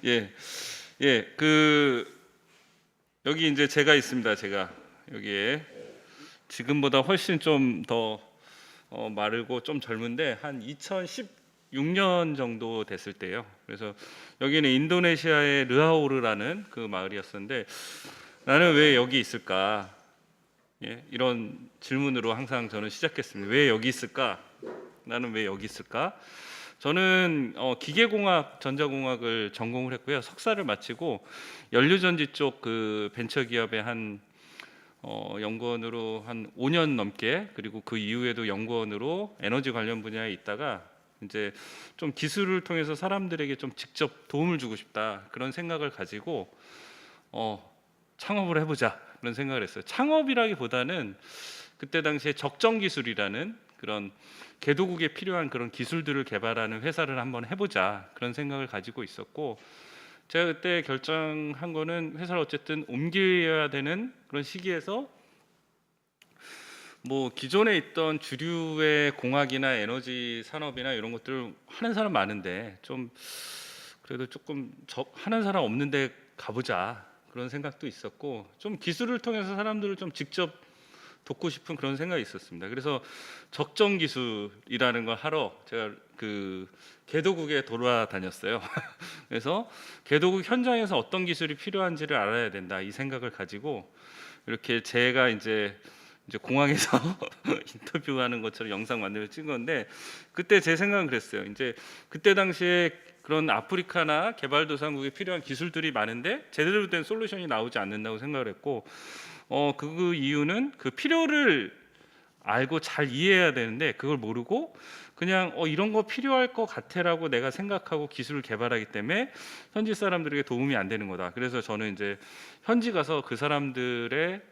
예, 여기 이제 제가 있습니다. 제가 여기에 지금보다 훨씬 좀 더 마르고 좀 젊은데 한 2016년 정도 됐을 때요. 그래서 여기는 인도네시아의 르하오르라는 그 마을이었었는데 나는 왜 여기 있을까? 예, 이런 질문으로 항상 저는 시작했습니다. 왜 여기 있을까? 나는 왜 여기 있을까? 저는 기계공학, 전자공학을 전공을 했고요. 석사를 마치고 연료전지 쪽 그 벤처기업의 한 연구원으로 한 5년 넘게, 그리고 그 이후에도 연구원으로 에너지 관련 분야에 있다가 이제 좀 기술을 통해서 사람들에게 좀 직접 도움을 주고 싶다, 그런 생각을 가지고 창업을 해보자, 그런 생각을 했어요. 창업이라기보다는 그때 당시에 적정 기술이라는 그런 개도국에 필요한 그런 기술들을 개발하는 회사를 한번 해보자, 그런 생각을 가지고 있었고, 제가 그때 결정한 거는 회사를 어쨌든 옮겨야 되는 그런 시기에서 뭐 기존에 있던 주류의 공학이나 에너지 산업이나 이런 것들을 하는 사람 많은데 좀 그래도 조금 하는 사람 없는데 가보자, 그런 생각도 있었고, 좀 기술을 통해서 사람들을 좀 직접 돕고 싶은 그런 생각이 있었습니다. 그래서 적정 기술이라는 걸 하러 제가 그 개도국에 돌아다녔어요. 그래서 개도국 현장에서 어떤 기술이 필요한지를 알아야 된다, 이 생각을 가지고 이렇게 제가 이제 공항에서 인터뷰하는 것처럼 영상 만들어 찍은 건데, 그때 제 생각은 그랬어요. 이제 그때 당시에 그런 아프리카나 개발도상국에 필요한 기술들이 많은데 제대로 된 솔루션이 나오지 않는다고 생각을 했고, 그 이유는 그 필요를 알고 잘 이해해야 되는데 그걸 모르고 그냥 이런 거 필요할 것 같아라고 내가 생각하고 기술을 개발하기 때문에 현지 사람들에게 도움이 안 되는 거다. 그래서 저는 이제 현지 가서 그 사람들의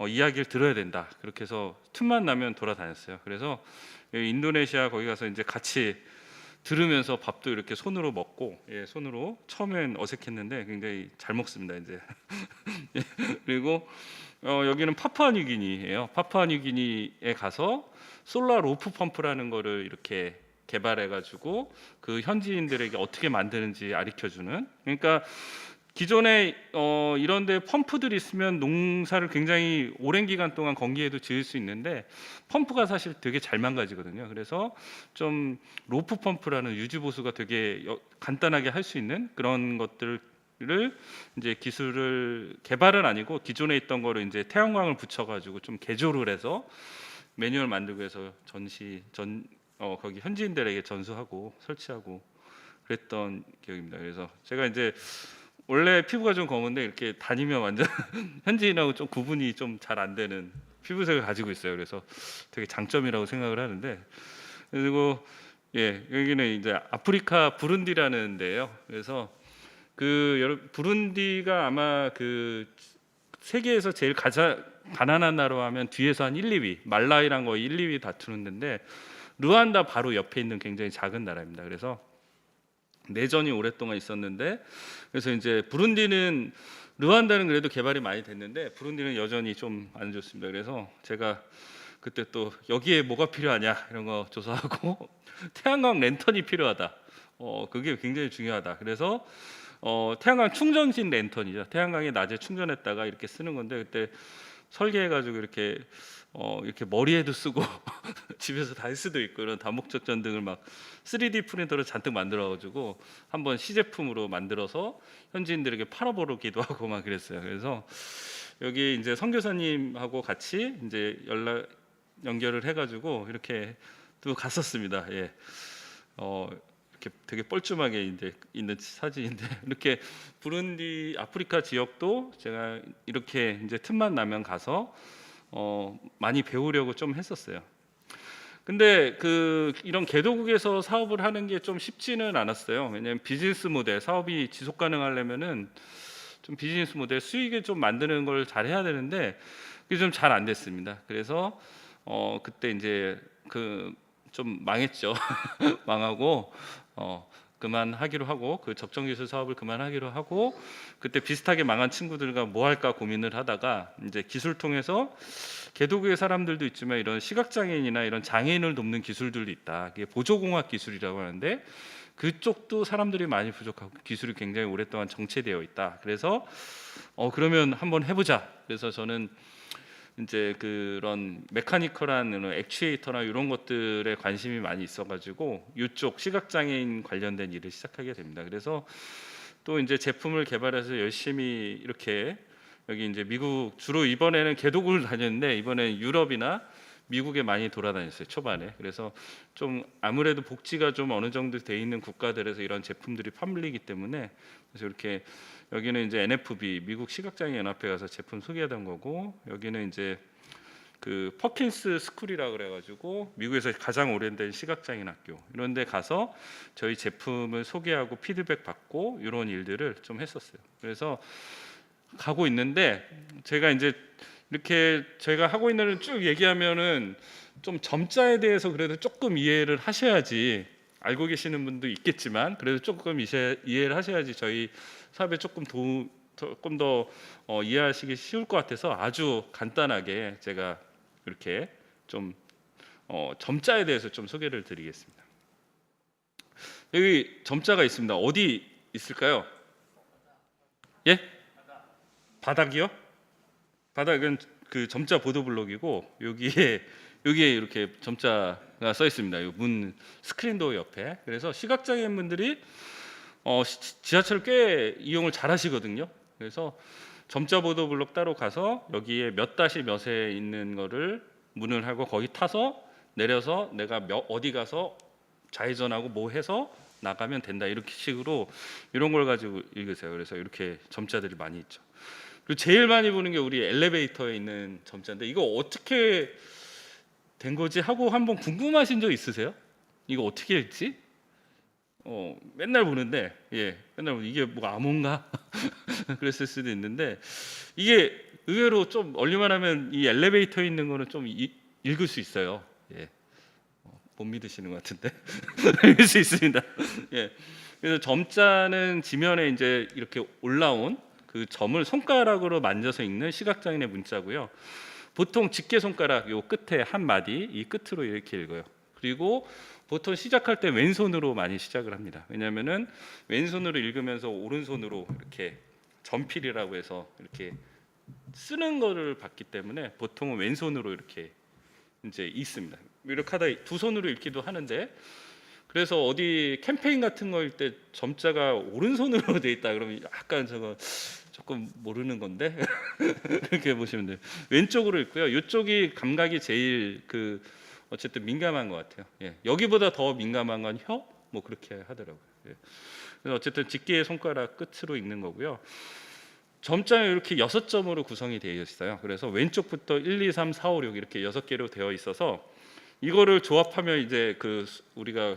이야기를 들어야 된다, 그렇게 해서 틈만 나면 돌아다녔어요. 그래서 인도네시아 거기 가서 이제 같이 들으면서 밥도 이렇게 손으로 먹고, 예, 손으로 처음엔 어색했는데 굉장히 잘 먹습니다 이제. 예, 그리고 여기는 파푸아뉴기니예요. 파푸아뉴기니에 가서 솔라 로프 펌프라는 거를 이렇게 개발해 가지고 그 현지인들에게 어떻게 만드는지 가르쳐주는, 그러니까 기존에 이런 데 펌프들이 있으면 농사를 굉장히 오랜 기간 동안 건기에도 지을 수 있는데 펌프가 사실 되게 잘 망가지거든요. 그래서 좀 로프 펌프라는 유지 보수가 되게 간단하게 할 수 있는 그런 것들을 이제 기술을 개발은 아니고 기존에 있던 거를 이제 태양광을 붙여가지고 좀 개조를 해서 매뉴얼 만들고 해서 거기 현지인들에게 전수하고 설치하고 그랬던 기억입니다. 그래서 제가 이제 원래 피부가 좀 검은데 이렇게 다니면 완전 현지인하고 좀 구분이 좀 잘 안 되는 피부색을 가지고 있어요. 그래서 되게 장점이라고 생각을 하는데, 그리고 예, 여기는 이제 아프리카 부룬디라는 데예요. 그래서 부룬디가 아마 그 세계에서 제일 가난한 나라로 하면 뒤에서 한 1, 2위, 말라위랑 거의 1, 2위 다투는 데인데 르완다 바로 옆에 있는 굉장히 작은 나라입니다. 그래서 내전이 오랫동안 있었는데, 그래서 이제 부룬디는, 르완다는 그래도 개발이 많이 됐는데 부룬디는 여전히 좀 안 좋습니다. 그래서 제가 그때 또 여기에 뭐가 필요하냐 이런 거 조사하고 태양광 랜턴이 필요하다. 그게 굉장히 중요하다. 그래서 태양광 충전식 랜턴이죠. 태양광이 낮에 충전했다가 이렇게 쓰는 건데, 그때 설계해가지고 이렇게 머리에도 쓰고 집에서 다 할 수도 있고 이런 다목적 전등을 막 3D 프린터로 잔뜩 만들어가지고 한번 시제품으로 만들어서 현지인들에게 팔아보기도 하고 막 그랬어요. 그래서 여기 이제 선교사님하고 같이 이제 연결을 해가지고 이렇게 또 갔었습니다. 예. 이렇게 되게 뻘쭘하게 이제 있는 사진인데 이렇게 부룬디 아프리카 지역도 제가 이렇게 이제 틈만 나면 가서 많이 배우려고 좀 했었어요. 근데 이런 개도국에서 사업을 하는 게 좀 쉽지는 않았어요. 왜냐하면 비즈니스 모델, 사업이 지속 가능하려면은 좀 비즈니스 모델 수익을 좀 만드는 걸 잘 해야 되는데 그게 좀 잘 안 됐습니다. 그래서 그때 이제 좀 망했죠. 망하고 그만하기로 하고, 그 적정기술 사업을 그만하기로 하고, 그때 비슷하게 망한 친구들과 뭐 할까 고민을 하다가 이제 기술 통해서 개도국의 사람들도 있지만 이런 시각장애인이나 이런 장애인을 돕는 기술들도 있다. 이게 보조공학 기술이라고 하는데 그쪽도 사람들이 많이 부족하고 기술이 굉장히 오랫동안 정체되어 있다. 그래서 그러면 한번 해보자. 그래서 저는 이제 그런 메카니컬한 이런 액추에이터나 이런 것들에 관심이 많이 있어가지고 이쪽 시각장애인 관련된 일을 시작하게 됩니다. 그래서 또 이제 제품을 개발해서 열심히 이렇게 여기 이제 미국 주로 이번에는 개도국을 다녔는데 이번에는 유럽이나 미국에 많이 돌아다녔어요 초반에. 그래서 좀 아무래도 복지가 좀 어느 정도 돼 있는 국가들에서 이런 제품들이 판매되기 때문에 그래서 이렇게 여기는 이제 NFB 미국 시각장애 연합회 가서 제품 소개하던 거고 여기는 이제 그 퍼킨스 스쿨이라 그래가지고 미국에서 가장 오래된 시각장애인 학교 이런 데 가서 저희 제품을 소개하고 피드백 받고 이런 일들을 좀 했었어요. 그래서 가고 있는데 제가 이제 이렇게 제가 하고 있는 걸 쭉 얘기하면은 좀 점자에 대해서 그래도 조금 이해를 하셔야지 알고 계시는 분도 있겠지만 그래도 조금 이해를 하셔야지 저희 사업에 조금 더 이해하시기 쉬울 것 같아서 아주 간단하게 제가 이렇게 좀 점자에 대해서 좀 소개를 드리겠습니다. 여기 점자가 있습니다. 어디 있을까요? 예? 바닥이요? 바닥은 그 점자 보도블록이고 여기에 이렇게 점자가 써 있습니다. 이 문 스크린도어 옆에. 그래서 시각장애인 분들이 지하철 꽤 이용을 잘 하시거든요. 그래서 점자 보도블록 따로 가서 여기에 몇 다시 몇에 있는 거를 문을 하고 거기 타서 내려서 내가 어디 가서 좌회전하고 뭐 해서 나가면 된다. 이렇게 식으로 이런 걸 가지고 읽으세요. 그래서 이렇게 점자들이 많이 있죠. 그리고 제일 많이 보는 게 우리 엘리베이터에 있는 점자인데 이거 어떻게 된 거지 하고 한번 궁금하신 적 있으세요? 이거 어떻게 읽지? 맨날 보는데 맨날 보는데 이게 뭐 암호인가? 그랬을 수도 있는데 이게 의외로 좀 얼리만 하면 이 엘리베이터에 있는 거는 좀 읽을 수 있어요. 못 믿으시는 것 같은데 읽을 수 있습니다. 그래서 점자는 지면에 이제 이렇게 올라온 그 점을 손가락으로 만져서 읽는 시각장애인의 문자고요. 보통 집게 손가락 요 끝에 한 마디 이 끝으로 이렇게 읽어요. 그리고 보통 시작할 때 왼손으로 많이 시작을 합니다. 왜냐하면은 왼손으로 읽으면서 오른손으로 이렇게 전필이라고 해서 이렇게 쓰는 거를 봤기 때문에 보통은 왼손으로 이렇게 이제 읽습니다. 이렇게 하다 두 손으로 읽기도 하는데 그래서 어디 캠페인 같은 거일 때 점자가 오른손으로 돼 있다 그러면 약간 저거 조금 모르는 건데 그렇게 보시면 돼요. 왼쪽으로 읽고요. 이쪽이 감각이 제일 그 어쨌든 민감한 것 같아요. 여기보다 더 민감한 건 혀? 뭐 그렇게 하더라고요. 그래서 어쨌든 집게의 손가락 끝으로 읽는 거고요. 점자는 이렇게 6점으로 구성이 되어 있어요. 그래서 왼쪽부터 1, 2, 3, 4, 5, 6 이렇게 6개로 되어 있어서 이거를 조합하면 이제 그 우리가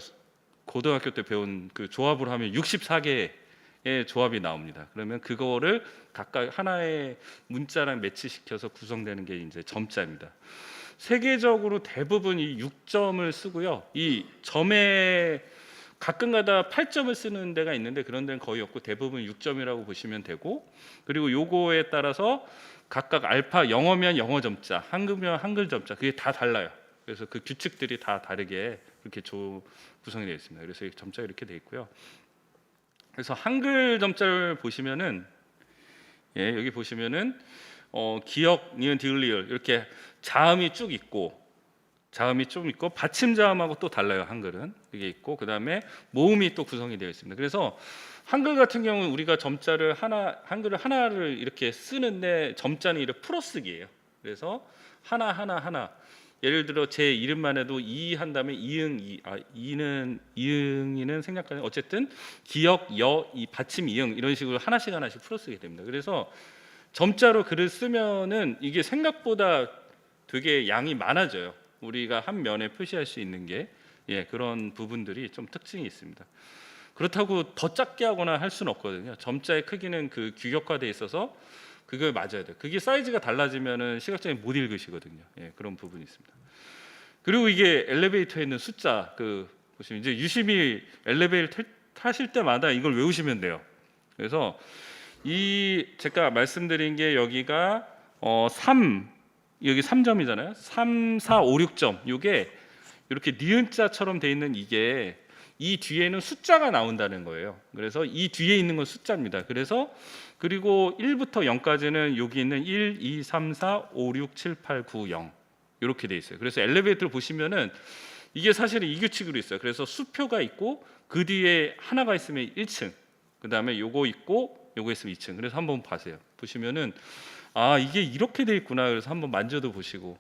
고등학교 때 배운 그 조합을 하면 64개의 조합이 나옵니다. 그러면 그거를 각각 하나의 문자랑 매치시켜서 구성되는 게 이제 점자입니다. 세계적으로 대부분 이 6점을 쓰고요. 이 점에 가끔가다 8점을 쓰는 데가 있는데 그런 데는 거의 없고 대부분 6점이라고 보시면 되고 그리고 요거에 따라서 각각 알파 영어면 영어 점자, 한글면 한글 점자 그게 다 달라요. 그래서 그 규칙들이 다 다르게 이렇게 구성이 되어 있습니다. 그래서 이 점자가 이렇게 되어 있고요. 그래서 한글 점자를 보시면은 여기 보시면은 기역, 니은, 디귿, 리을 이렇게 자음이 쭉 있고 받침 자음하고 또 달라요. 한글은 이게 있고 그 다음에 모음이 또 구성이 되어 있습니다. 그래서 한글 같은 경우는 우리가 점자를 한글을 하나를 이렇게 쓰는데 점자는 이렇게 풀어쓰기예요. 그래서 하나 예를 들어 제 이름만 해도 이 한다면 이는 이응이는 생략하는 어쨌든 기역, 이 받침 이응 이런 식으로 하나씩 풀어쓰게 됩니다. 그래서 점자로 글을 쓰면은 이게 생각보다 되게 양이 많아져요. 우리가 한 면에 표시할 수 있는 게 그런 부분들이 좀 특징이 있습니다. 그렇다고 더 작게 하거나 할 수는 없거든요. 점자의 크기는 그 규격화돼 있어서 그걸 맞아야 돼요. 그게 사이즈가 달라지면은 시각장애인 못 읽으시거든요. 그런 부분이 있습니다. 그리고 이게 엘리베이터에 있는 숫자 보시면 이제 유심히 엘리베이터 타실 때마다 이걸 외우시면 돼요. 그래서 이 제가 말씀드린 게 여기가 3 3점이잖아요. 3, 4, 5, 6점. 이게 이렇게 니은자처럼 돼 있는 이게 이 뒤에는 숫자가 나온다는 거예요. 그래서 이 뒤에 있는 건 숫자입니다. 그래서 그리고 1부터 0까지는 여기 있는 1, 2, 3, 4, 5, 6, 7, 8, 9, 0 이렇게 돼 있어요. 그래서 엘리베이터를 보시면은 이게 사실은 이 규칙으로 있어요. 그래서 수표가 있고 그 뒤에 하나가 있으면 1층, 그 다음에 요거 있고 요거 있으면 2층. 그래서 한번 보세요. 보시면은 아 이게 이렇게 돼 있구나. 그래서 한번 만져도 보시고,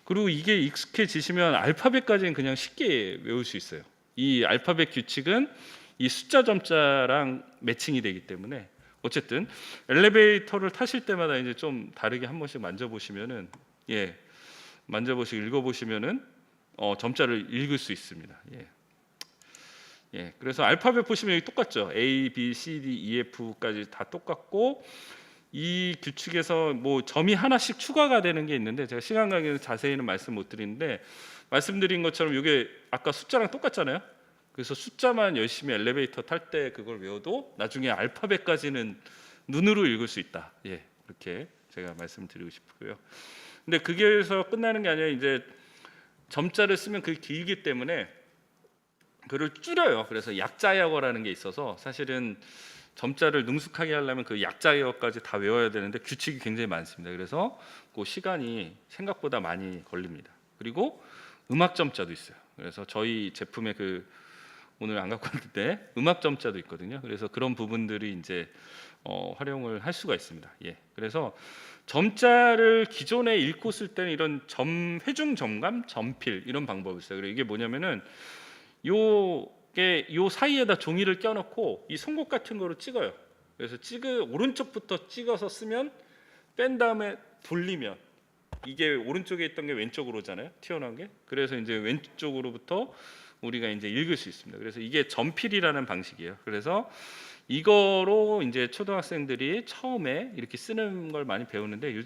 그리고 이게 익숙해지시면 알파벳까지는 그냥 쉽게 외울 수 있어요. 이 알파벳 규칙은 이 숫자 점자랑 매칭이 되기 때문에 어쨌든 엘리베이터를 타실 때마다 이제 좀 다르게 한 번씩 만져보시면은 만져보시고 읽어보시면은 점자를 읽을 수 있습니다. 그래서 알파벳 보시면 여기 똑같죠. A, B, C, D, E, F까지 다 똑같고 이 규칙에서 뭐 점이 하나씩 추가가 되는 게 있는데 제가 시간 관계에서 자세히는 말씀 못 드리는데 말씀드린 것처럼 이게 아까 숫자랑 똑같잖아요. 그래서 숫자만 열심히 엘리베이터 탈 때 그걸 외워도 나중에 알파벳까지는 눈으로 읽을 수 있다. 이렇게 제가 말씀드리고 싶고요. 근데 그게서 끝나는 게 아니라 이제 점자를 쓰면 그게 길기 때문에 그를 줄여요. 그래서 약자역어라는 게 있어서 사실은 점자를 능숙하게 하려면 그 약자역어까지 다 외워야 되는데 규칙이 굉장히 많습니다. 그래서 그 시간이 생각보다 많이 걸립니다. 그리고 음악 점자도 있어요. 그래서 저희 제품에 그 오늘 안 갖고 왔는데 음악 점자도 있거든요. 그래서 그런 부분들이 이제 활용을 할 수가 있습니다. 그래서 점자를 기존에 읽고 쓸 때는 이런 회중 점감, 점필 이런 방법이 있어요. 그리고 이게 뭐냐면은 요 사이에다 종이를 껴놓고 이 송곳 같은 거로 찍어요. 그래서 오른쪽부터 찍어서 쓰면 뺀 다음에 돌리면 이게 오른쪽에 있던 게 왼쪽으로 오잖아요. 튀어나온 게. 그래서 이제 왼쪽으로부터 우리가 이제 읽을 수 있습니다. 그래서 이게 점필이라는 방식이에요. 그래서 이거로 이제 초등학생들이 처음에 이렇게 쓰는 걸 많이 배우는데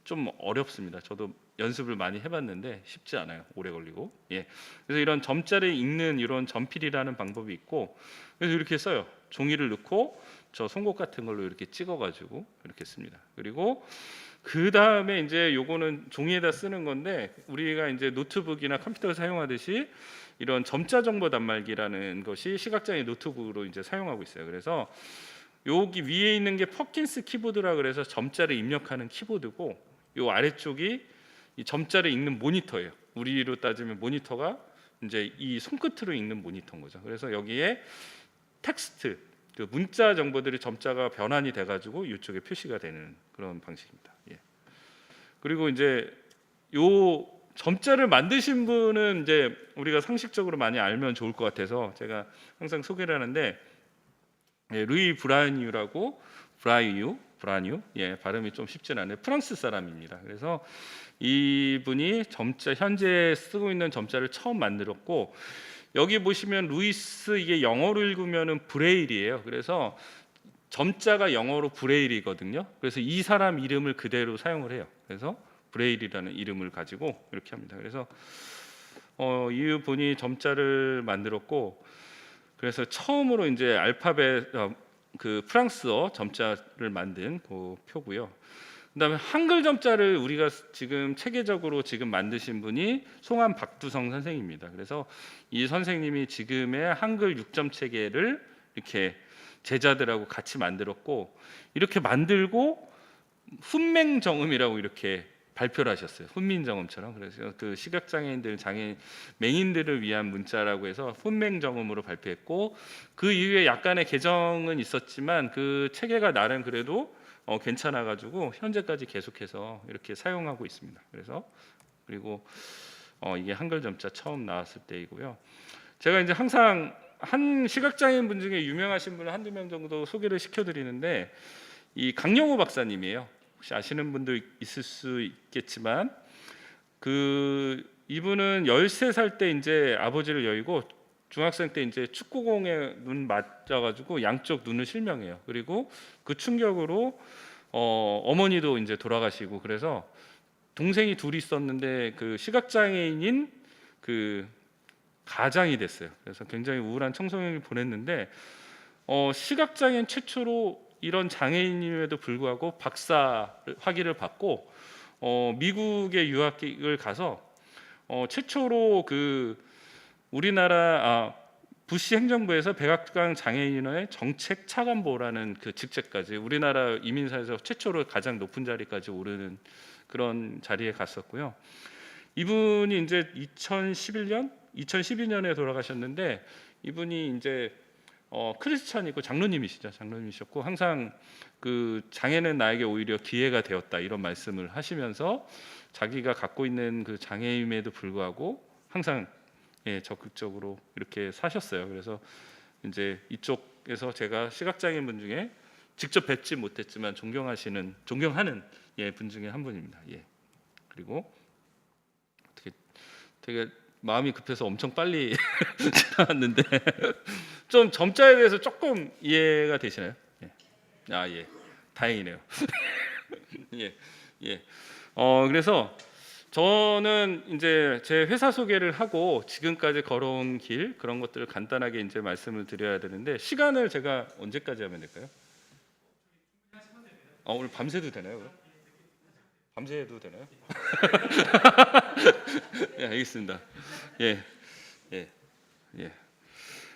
좀 어렵습니다. 저도 연습을 많이 해봤는데 쉽지 않아요. 오래 걸리고. 그래서 이런 점자를 읽는 이런 점필이라는 방법이 있고, 그래서 이렇게 써요. 종이를 넣고 저 송곳 같은 걸로 이렇게 찍어가지고 이렇게 씁니다. 그리고 그 다음에 이제 요거는 종이에다 쓰는 건데 우리가 이제 노트북이나 컴퓨터를 사용하듯이 이런 점자 정보 단말기라는 것이 시각장애 노트북으로 이제 사용하고 있어요. 그래서 여기 위에 있는 게 퍼킨스 키보드라 그래서 점자를 입력하는 키보드고, 요 아래쪽이 이 점자를 읽는 모니터예요. 우리로 따지면 모니터가 이제 이 손끝으로 읽는 모니터인 거죠. 그래서 여기에 텍스트, 그 문자 정보들이 점자가 변환이 돼가지고 이쪽에 표시가 되는 그런 방식입니다. 그리고 이제 요 점자를 만드신 분은 이제 우리가 상식적으로 많이 알면 좋을 것 같아서 제가 항상 소개를 하는데 루이 브라뉴라고 브라뉴 발음이 좀 쉽진 않아요. 프랑스 사람입니다. 그래서 이분이 현재 쓰고 있는 점자를 처음 만들었고, 여기 보시면 루이스 이게 영어로 읽으면은 브레일이에요. 그래서 점자가 영어로 브레일이거든요. 그래서 이 사람 이름을 그대로 사용을 해요. 그래서 브레일이라는 이름을 가지고 이렇게 합니다. 그래서 이분이 점자를 만들었고, 그래서 처음으로 이제 알파벳 그 프랑스어 점자를 만든 그 표고요. 그다음에 한글 점자를 우리가 지금 체계적으로 지금 만드신 분이 송한 박두성 선생님입니다. 그래서 이 선생님이 지금의 한글 6점 체계를 이렇게 제자들하고 같이 만들었고, 이렇게 만들고 훈맹정음이라고 이렇게 발표를 하셨어요. 훈민정음처럼. 그래서 그 시각장애인들, 맹인들을 위한 문자라고 해서 훈맹정음으로 발표했고, 그 이후에 약간의 개정은 있었지만 그 체계가 나름 그래도 괜찮아가지고 현재까지 계속해서 이렇게 사용하고 있습니다. 그리고 이게 한글 점자 처음 나왔을 때이고요. 제가 이제 항상 한 시각장애인 분 중에 유명하신 분을 한두 명 정도 소개를 시켜드리는데, 이 강영호 박사님이에요. 혹시 아시는 분도 있을 수 있겠지만 이분은 13살 때 이제 아버지를 여의고 중학생 때 이제 축구공에 눈 맞아가지고 양쪽 눈을 실명해요. 그리고 그 충격으로 어머니도 이제 돌아가시고, 그래서 동생이 둘이 있었는데 그 시각장애인인 그 가장이 됐어요. 그래서 굉장히 우울한 청소년을 보냈는데 시각장애인 최초로 이런 장애인임에도 불구하고 박사 학위를 받고 미국의 유학을 가서 최초로 그 우리나라 부시 행정부에서 백악관 장애인의 정책 차관보라는 그 직책까지 우리나라 이민사에서 최초로 가장 높은 자리까지 오르는 그런 자리에 갔었고요. 이분이 이제 2012년에 돌아가셨는데 이분이 이제 크리스찬이고 장로님이셨고 항상 그 장애는 나에게 오히려 기회가 되었다 이런 말씀을 하시면서 자기가 갖고 있는 그 장애임에도 불구하고 항상 적극적으로 이렇게 사셨어요. 그래서 이제 이쪽에서 제가 시각장애인 분 중에 직접 뵙지 못했지만 존경하는 분 중에 한 분입니다. 그리고 되게 마음이 급해서 엄청 빨리 지나왔는데 좀 점자에 대해서 조금 이해가 되시나요? 다행이네요. 그래서 저는 이제 제 회사 소개를 하고 지금까지 걸어온 길 그런 것들을 간단하게 이제 말씀을 드려야 되는데 시간을 제가 언제까지 하면 될까요? 오늘 밤새도 되나요? 밤새도 되나요? 알겠습니다.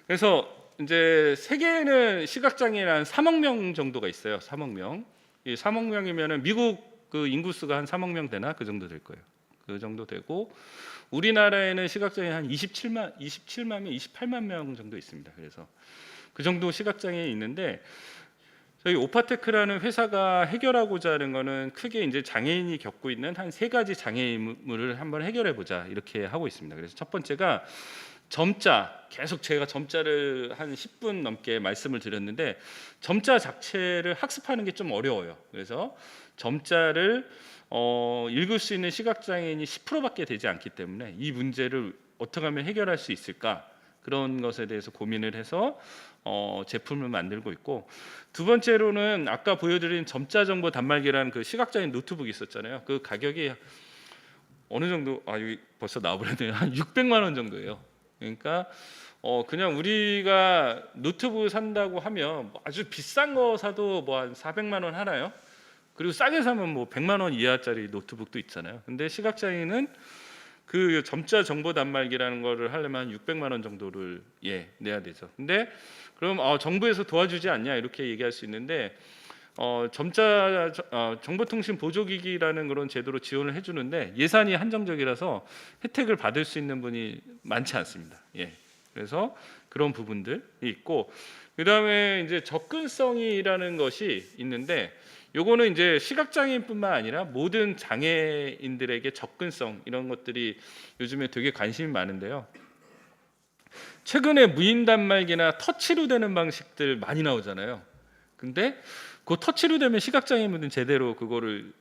그래서 이제 세계에는 시각장애인 3억 명 정도가 있어요. 3억 명. 이 3억 명이면은 미국 그 인구수가 한 3억 명 되나 그 정도 될 거예요. 그 정도 되고 우리나라에는 시각장애인 한 28만 명 정도 있습니다. 그래서 그 정도 시각장애인이 있는데 저희 오파테크라는 회사가 해결하고자 하는 거는 크게 이제 장애인이 겪고 있는 한 3가지 장애물을 한번 해결해 보자 이렇게 하고 있습니다. 그래서 첫 번째가 점자, 계속 제가 점자를 한 10분 넘게 말씀을 드렸는데 점자 자체를 학습하는 게 좀 어려워요. 그래서 점자를 읽을 수 있는 시각장애인이 10%밖에 되지 않기 때문에 이 문제를 어떻게 하면 해결할 수 있을까 그런 것에 대해서 고민을 해서 제품을 만들고 있고 두 번째로는 아까 보여드린 점자 정보 단말기라는 그 시각장애인 노트북이 있었잖아요. 그 가격이 어느 정도 여기 벌써 나와버렸네요. 한 600만 원 정도예요. 그러니까 그냥 우리가 노트북 산다고 하면 아주 비싼 거 사도 뭐 한 400만 원 하나요? 그리고 싸게 사면 뭐 100만 원 이하짜리 노트북도 있잖아요. 근데 시각장애인은 그 점자 정보 단말기라는 거를 하려면 한 600만 원 정도를 내야 되죠. 근데 그럼 정부에서 도와주지 않냐 이렇게 얘기할 수 있는데 점자 정보통신 보조기기라는 그런 제도로 지원을 해주는데 예산이 한정적이라서 혜택을 받을 수 있는 분이 많지 않습니다. 그래서 그런 부분들이 있고 그 다음에 이제 접근성이라는 것이 있는데 요거는 이제 시각장애인뿐만 아니라 모든 장애인들에게 접근성 이런 것들이 요즘에 되게 관심이 많은데요. 최근에 무인 단말기나 터치로 되는 방식들 많이 나오잖아요. 근데 그 터치로 되면 시각장애인분들은 제대로 그거를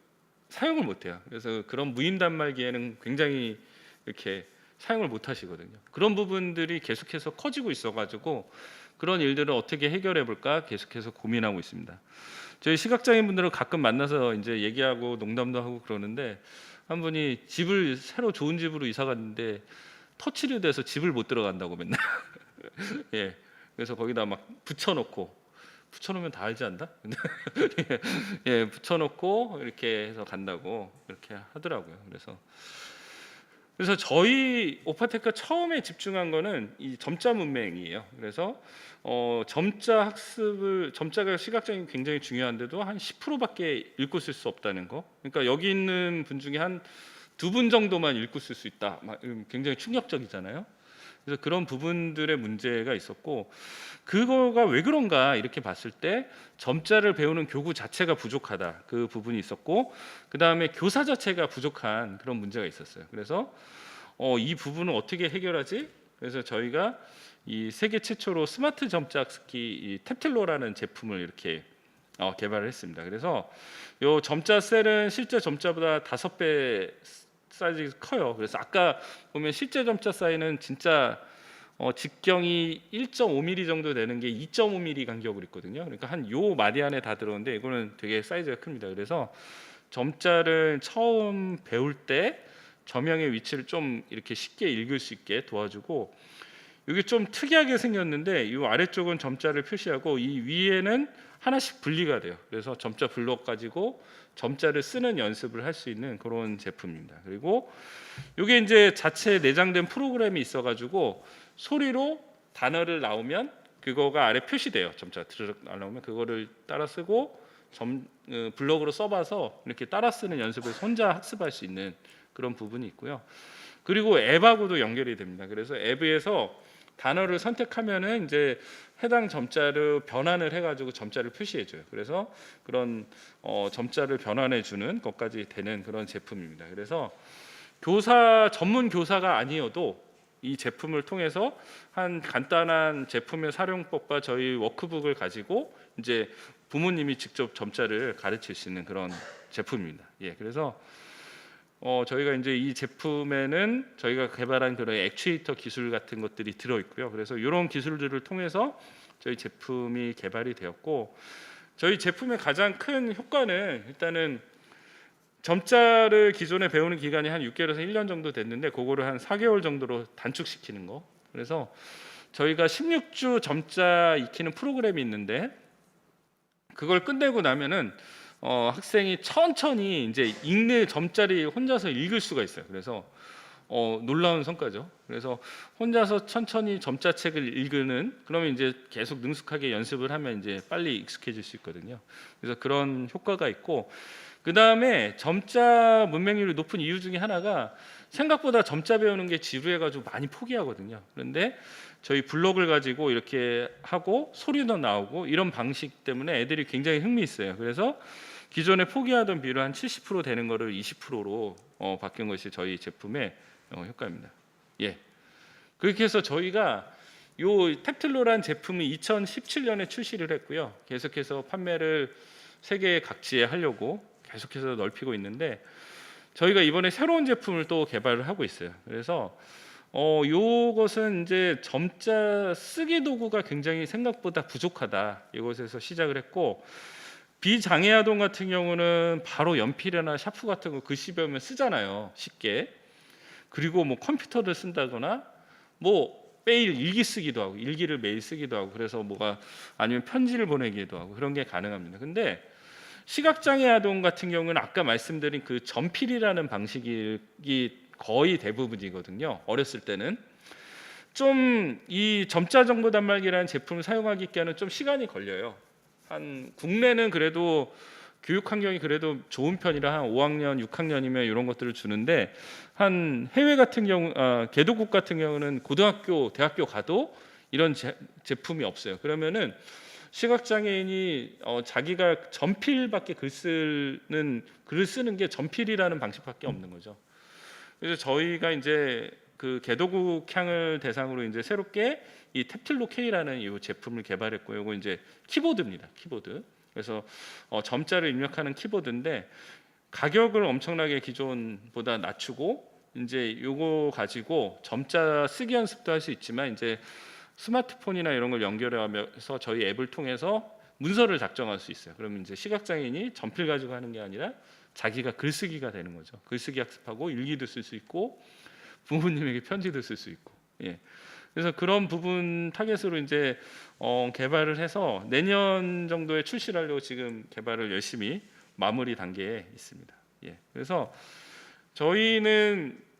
사용을 못해요. 그래서 그런 무인 단말기에는 굉장히 이렇게 사용을 못 하시거든요. 그런 부분들이 계속해서 커지고 있어가지고 그런 일들을 어떻게 해결해 볼까 계속해서 고민하고 있습니다. 저희 시각장애인분들을 가끔 만나서 이제 얘기하고 농담도 하고 그러는데 한 분이 집을 새로 좋은 집으로 이사 갔는데 터치로 돼서 집을 못 들어간다고 맨날 그래서 거기다 막 붙여놓으면 다 알지 않나? 붙여놓고 이렇게 해서 간다고 이렇게 하더라고요. 그래서 저희 오파테크가 처음에 집중한 거는 이 점자 문맹이에요. 그래서 점자가 시각장애인 굉장히 중요한데도 한 10%밖에 읽고 쓸 수 없다는 거. 그러니까 여기 있는 분 중에 한 2분 정도만 읽고 쓸 수 있다. 굉장히 충격적이잖아요. 그래서 그런 부분들의 문제가 있었고 그거가 왜 그런가 이렇게 봤을 때 점자를 배우는 교구 자체가 부족하다 그 부분이 있었고 그 다음에 교사 자체가 부족한 그런 문제가 있었어요. 그래서 이 부분을 어떻게 해결하지? 그래서 저희가 이 세계 최초로 스마트 점자 학습기 이 탭틀로라는 제품을 이렇게 개발을 했습니다. 그래서 이 점자 셀은 실제 점자보다 5배 사이즈 커요. 그래서 아까 보면 실제 점자 사이즈는 진짜 직경이 1.5mm 정도 되는 게 2.5mm 간격으로 있거든요. 그러니까 한 요 마디 안에 다 들어오는데 이거는 되게 사이즈가 큽니다. 그래서 점자를 처음 배울 때 저명의 위치를 좀 이렇게 쉽게 읽을 수 있게 도와주고 이게 좀 특이하게 생겼는데 이 아래쪽은 점자를 표시하고 이 위에는 하나씩 분리가 돼요. 그래서 점자 블록 가지고 점자를 쓰는 연습을 할 수 있는 그런 제품입니다. 그리고 이게 이제 자체 내장된 프로그램이 있어가지고 소리로 단어를 나오면 그거가 아래 표시돼요. 점자 드르륵 나오면 그거를 따라 쓰고 블록으로 써봐서 이렇게 따라 쓰는 연습을 혼자 학습할 수 있는 그런 부분이 있고요. 그리고 앱하고도 연결이 됩니다. 그래서 앱에서 단어를 선택하면은 이제 해당 점자를 변환을 해가지고 점자를 표시해줘요. 그래서 그런 점자를 변환해주는 것까지 되는 그런 제품입니다. 그래서 전문 교사가 아니어도 이 제품을 통해서 한 간단한 제품의 사용법과 저희 워크북을 가지고 이제 부모님이 직접 점자를 가르칠 수 있는 그런 제품입니다. 예, 그래서 저희가 이제 이 제품에는 저희가 개발한 그런 액추에이터 기술 같은 것들이 들어 있고요. 그래서 이런 기술들을 통해서 저희 제품이 개발이 되었고, 저희 제품의 가장 큰 효과는 일단은 점자를 기존에 배우는 기간이 한 6개월에서 1년 정도 됐는데 그거를 한 4개월 정도로 단축시키는 거. 그래서 저희가 16주 점자 익히는 프로그램이 있는데 그걸 끝내고 나면은 학생이 천천히 이제 읽는 점자를 혼자서 읽을 수가 있어요. 그래서 놀라운 성과죠. 그래서 혼자서 천천히 점자책을 읽는, 그러면 이제 계속 능숙하게 연습을 하면 이제 빨리 익숙해질 수 있거든요. 그래서 그런 효과가 있고, 그 다음에 점자 문맹률이 높은 이유 중에 하나가 생각보다 점자 배우는 게 지루해가지고 많이 포기하거든요. 그런데 저희 블록을 가지고 이렇게 하고 소리도 나오고 이런 방식 때문에 애들이 굉장히 흥미있어요. 그래서 기존에 포기하던 비율 한 70% 되는 거를 20%로 바뀐 것이 저희 제품의 효과입니다. 예. 그렇게 해서 저희가 요 탭틀로란 제품이 2017년에 출시를 했고요. 계속해서 판매를 세계 각지에 하려고 계속해서 넓히고 있는데, 저희가 이번에 새로운 제품을 또 개발을 하고 있어요. 그래서 요것은 이제 점자 쓰기 도구가 굉장히 생각보다 부족하다, 이것에서 시작을 했고, 비장애 아동 같은 경우는 바로 연필이나 샤프 같은 거 글씨 배우면 쓰잖아요, 쉽게. 그리고 뭐 컴퓨터를 쓴다거나 뭐 매일 일기 쓰기도 하고, 일기를 매일 쓰기도 하고, 그래서 뭐가 아니면 편지를 보내기도 하고 그런 게 가능합니다. 근데 시각장애 아동 같은 경우는 아까 말씀드린 그 점필이라는 방식이 거의 대부분이거든요. 어렸을 때는 좀 이 점자 정보 단말기라는 제품을 사용하기에는 좀 시간이 걸려요. 한 국내는 그래도 교육 환경이 그래도 좋은 편이라 한 5학년, 6학년이면 이런 것들을 주는데, 한 해외 같은 경우, 개도국 같은 경우는 고등학교, 대학교 가도 이런 제품이 없어요. 그러면은 시각장애인이 자기가 점필밖에 글을 쓰는 게 점필이라는 방식밖에 없는 거죠. 그래서 저희가 이제 그 개도국 향을 대상으로 이제 새롭게 이 탭틸로 K라는 이 제품을 개발했고요. 이거 이제 키보드입니다. 키보드. 그래서 점자를 입력하는 키보드인데 가격을 엄청나게 기존보다 낮추고, 이제 요거 가지고 점자 쓰기 연습도 할 수 있지만 이제 스마트폰이나 이런 걸 연결하면서 저희 앱을 통해서 문서를 작성할 수 있어요. 그러면 이제 시각장애인이 점필 가지고 하는 게 아니라 자기가 글쓰기가 되는 거죠. 글쓰기 학습하고 일기도 쓸 수 있고 부모님에게 편지도 쓸 수 있고. 예. 그래서 그런 부분 타겟으로 이제 개발을 해서 내년 정도에 출시를 하려고 지금 개발을 열심히 마무리 단계에 있습니다. 예. 그래서 저희는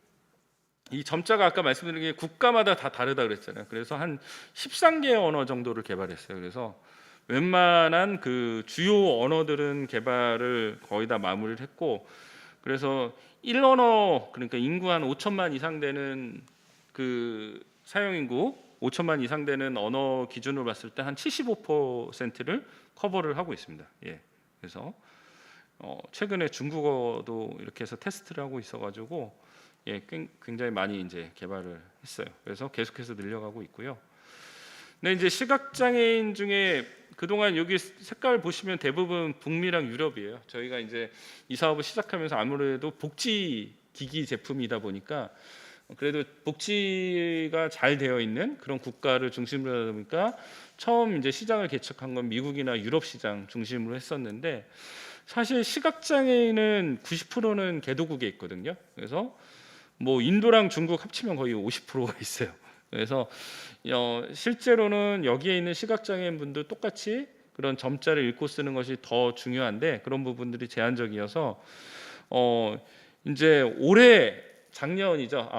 이 점자가 아까 말씀드린 게 국가마다 다 다르다 그랬잖아요. 그래서 한 13개 언어 정도를 개발했어요. 그래서 웬만한 그 주요 언어들은 개발을 거의 다 마무리를 했고, 그래서 1언어, 그러니까 인구 한 5천만 이상 되는 그 사용 인구 5천만 이상 되는 언어 기준으로 봤을 때 한 75%를 커버를 하고 있습니다. 예. 그래서 최근에 중국어도 이렇게 해서 테스트를 하고 있어가지고 예, 굉장히 많이 이제 개발을 했어요. 그래서 계속해서 늘려가고 있고요. 근데 이제 시각장애인 중에 그동안 여기 색깔 보시면 대부분 북미랑 유럽이에요. 저희가 이제 이 사업을 시작하면서 아무래도 복지 기기 제품이다 보니까 그래도 복지가 잘 되어 있는 그런 국가를 중심으로 하다 보니까 처음 이제 시장을 개척한 건 미국이나 유럽 시장 중심으로 했었는데, 사실 시각장애인은 90%는 개도국에 있거든요. 그래서 뭐 인도랑 중국 합치면 거의 50%가 있어요. 그래서 실제로는 여기에 있는 시각장애인 분들 똑같이 그런 점자를 읽고 쓰는 것이 더 중요한데 그런 부분들이 제한적이어서 이제 올해 작년이죠.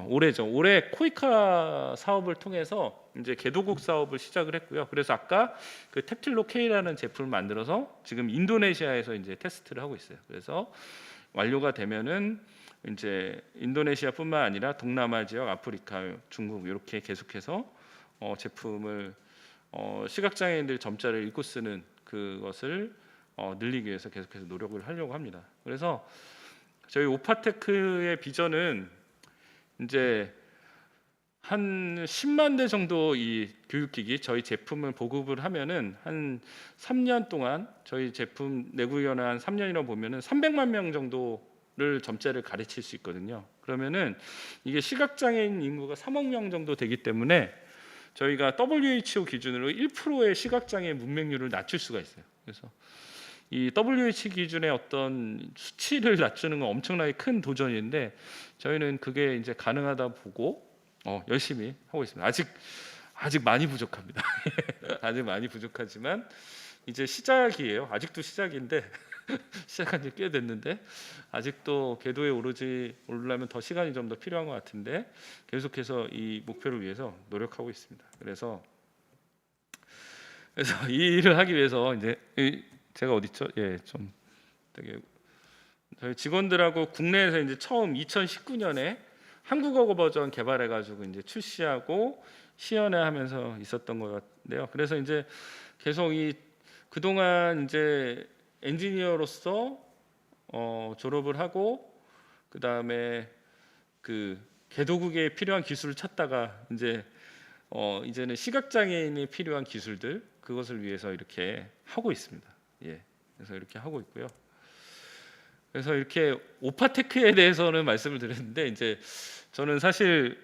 올해죠. 올해 코이카 사업을 통해서 이제 개도국 사업을 시작을 했고요. 그래서 아까 그 탭틸로 K라는 제품을 만들어서 지금 인도네시아에서 이제 테스트를 하고 있어요. 그래서 완료가 되면은 이제 인도네시아뿐만 아니라 동남아 지역, 아프리카, 중국 이렇게 계속해서 제품을 시각장애인들 점자를 읽고 쓰는 그것을 늘리기 위해서 계속해서 노력을 하려고 합니다. 그래서 저희 오파테크의 비전은 이제 한 10만 대 정도 이 교육기기 저희 제품을 보급을 하면은 한 3년 동안 저희 제품 내구위원회 한 3년이라고 보면은 300만 명 정도를 점자를 가르칠 수 있거든요. 그러면은 이게 시각장애인 인구가 3억 명 정도 되기 때문에 저희가 WHO 기준으로 1%의 시각장애 문맹률을 낮출 수가 있어요. 그래서 이 WHO 기준의 어떤 수치를 낮추는 건 엄청나게 큰 도전인데 저희는 그게 이제 가능하다 보고 열심히 하고 있습니다. 아직 많이 부족합니다. 아직 많이 부족하지만 이제 시작이에요. 아직도 시작인데 시작한 지 꽤 됐는데 아직도 궤도에 오르려면 더 시간이 좀 더 필요한 것 같은데 계속해서 이 목표를 위해서 노력하고 있습니다. 그래서 이 일을 하기 위해서 이제 제가 어디 있죠? 예, 좀 되게 저희 직원들하고 국내에서 이제 처음 2019년에 한국어 버전 개발해가지고 이제 출시하고 시연회 하면서 있었던 것 같은데요. 그래서 이제 계속 이 그동안 이제 엔지니어로서 졸업을 하고 그 다음에 그 개도국에 필요한 기술을 찾다가 이제는 시각장애인이 필요한 기술들 그것을 위해서 이렇게 하고 있습니다. 예, 그래서 이렇게 하고 있고요. 그래서 이렇게 오파테크에 대해서는 말씀을 드렸는데 이제 저는 사실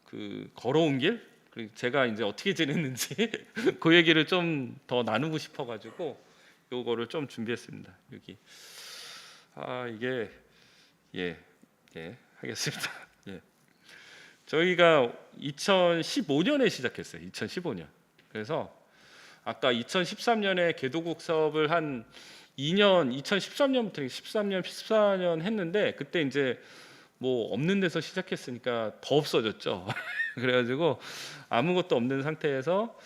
그 걸어온 길 그리고 제가 이제 어떻게 지냈는지 그 얘기를 좀 더 나누고 싶어가지고 요거를 좀 준비했습니다. 여기 이게 예 하겠습니다. 예. 저희가 2015년에 시작했어요. 2015년. 그래서 아까 2013년에 개도국 사업을 한 2년 2013년부터 13년 14년 했는데 그때 이제 뭐 없는 데서 시작했으니까 더 없어졌죠. 그래가지고 아무것도 없는 상태에서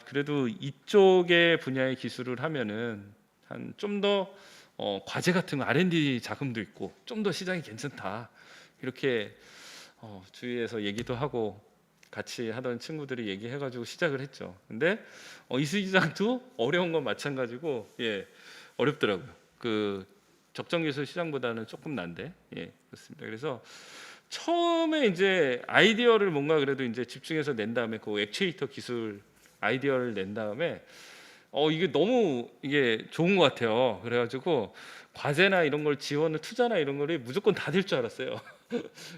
그래도 이쪽의 분야의 기술을 하면은 한 좀 더 과제 같은 거 R&D 자금도 있고 좀 더 시장이 괜찮다 이렇게 주위에서 얘기도 하고 같이 하던 친구들이 얘기해가지고 시작을 했죠. 근데 이 시장도 어려운 건 마찬가지고 어렵더라고요. 그 적정기술 시장보다는 조금 난데 그렇습니다. 그래서 처음에 이제 아이디어를 뭔가 그래도 이제 집중해서 낸 다음에 그 액추에이터 기술 아이디어를 낸 다음에 이게 너무 이게 좋은 것 같아요. 그래가지고 과제나 이런 걸 지원을 투자나 이런 거를 무조건 다 될 줄 알았어요.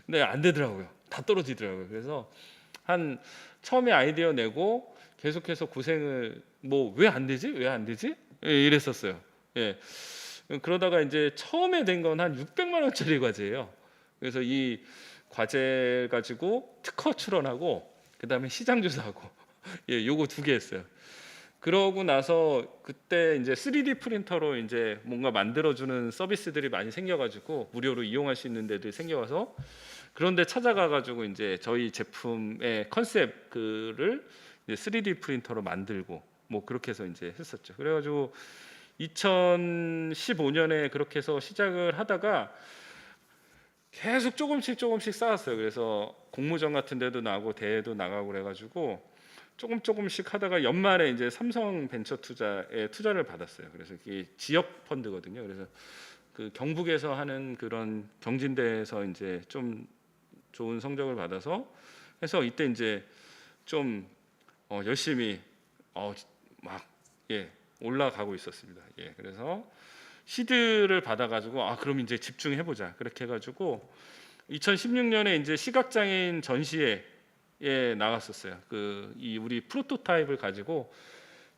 근데 안 되더라고요. 다 떨어지더라고요. 그래서 처음에 아이디어 내고 계속해서 고생을 뭐 왜 안 되지? 왜 안 되지? 이랬었어요. 예. 그러다가 이제 처음에 된 건 한 600만 원짜리 과제예요. 그래서 이 과제 가지고 특허 출원하고 그다음에 시장 조사하고 요거 두 개 했어요. 그러고 나서 그때 이제 3D 프린터로 이제 뭔가 만들어주는 서비스들이 많이 생겨가지고 무료로 이용할 수 있는 데들이 생겨서 그런데 찾아가가지고 이제 저희 제품의 컨셉을 이제 3D 프린터로 만들고 뭐 그렇게 해서 이제 했었죠. 그래가지고 2015년에 그렇게 해서 시작을 하다가 계속 조금씩 쌓았어요. 그래서 공모전 같은 데도 나가고 대회도 나가고 그래가지고 조금씩 하다가 연말에 이제 삼성 벤처 투자에 투자를 받았어요. 그래서 이게 지역 펀드거든요. 그래서 그 경북에서 하는 그런 경진대에서 이제 좀 좋은 성적을 받아서 해서 이때 이제 좀 열심히 막 올라가고 있었습니다. 그래서 시드를 받아가지고 그럼 이제 집중해보자 그렇게 해가지고 2016년에 이제 시각장애인 전시회 나갔었어요. 이 우리 프로토타입을 가지고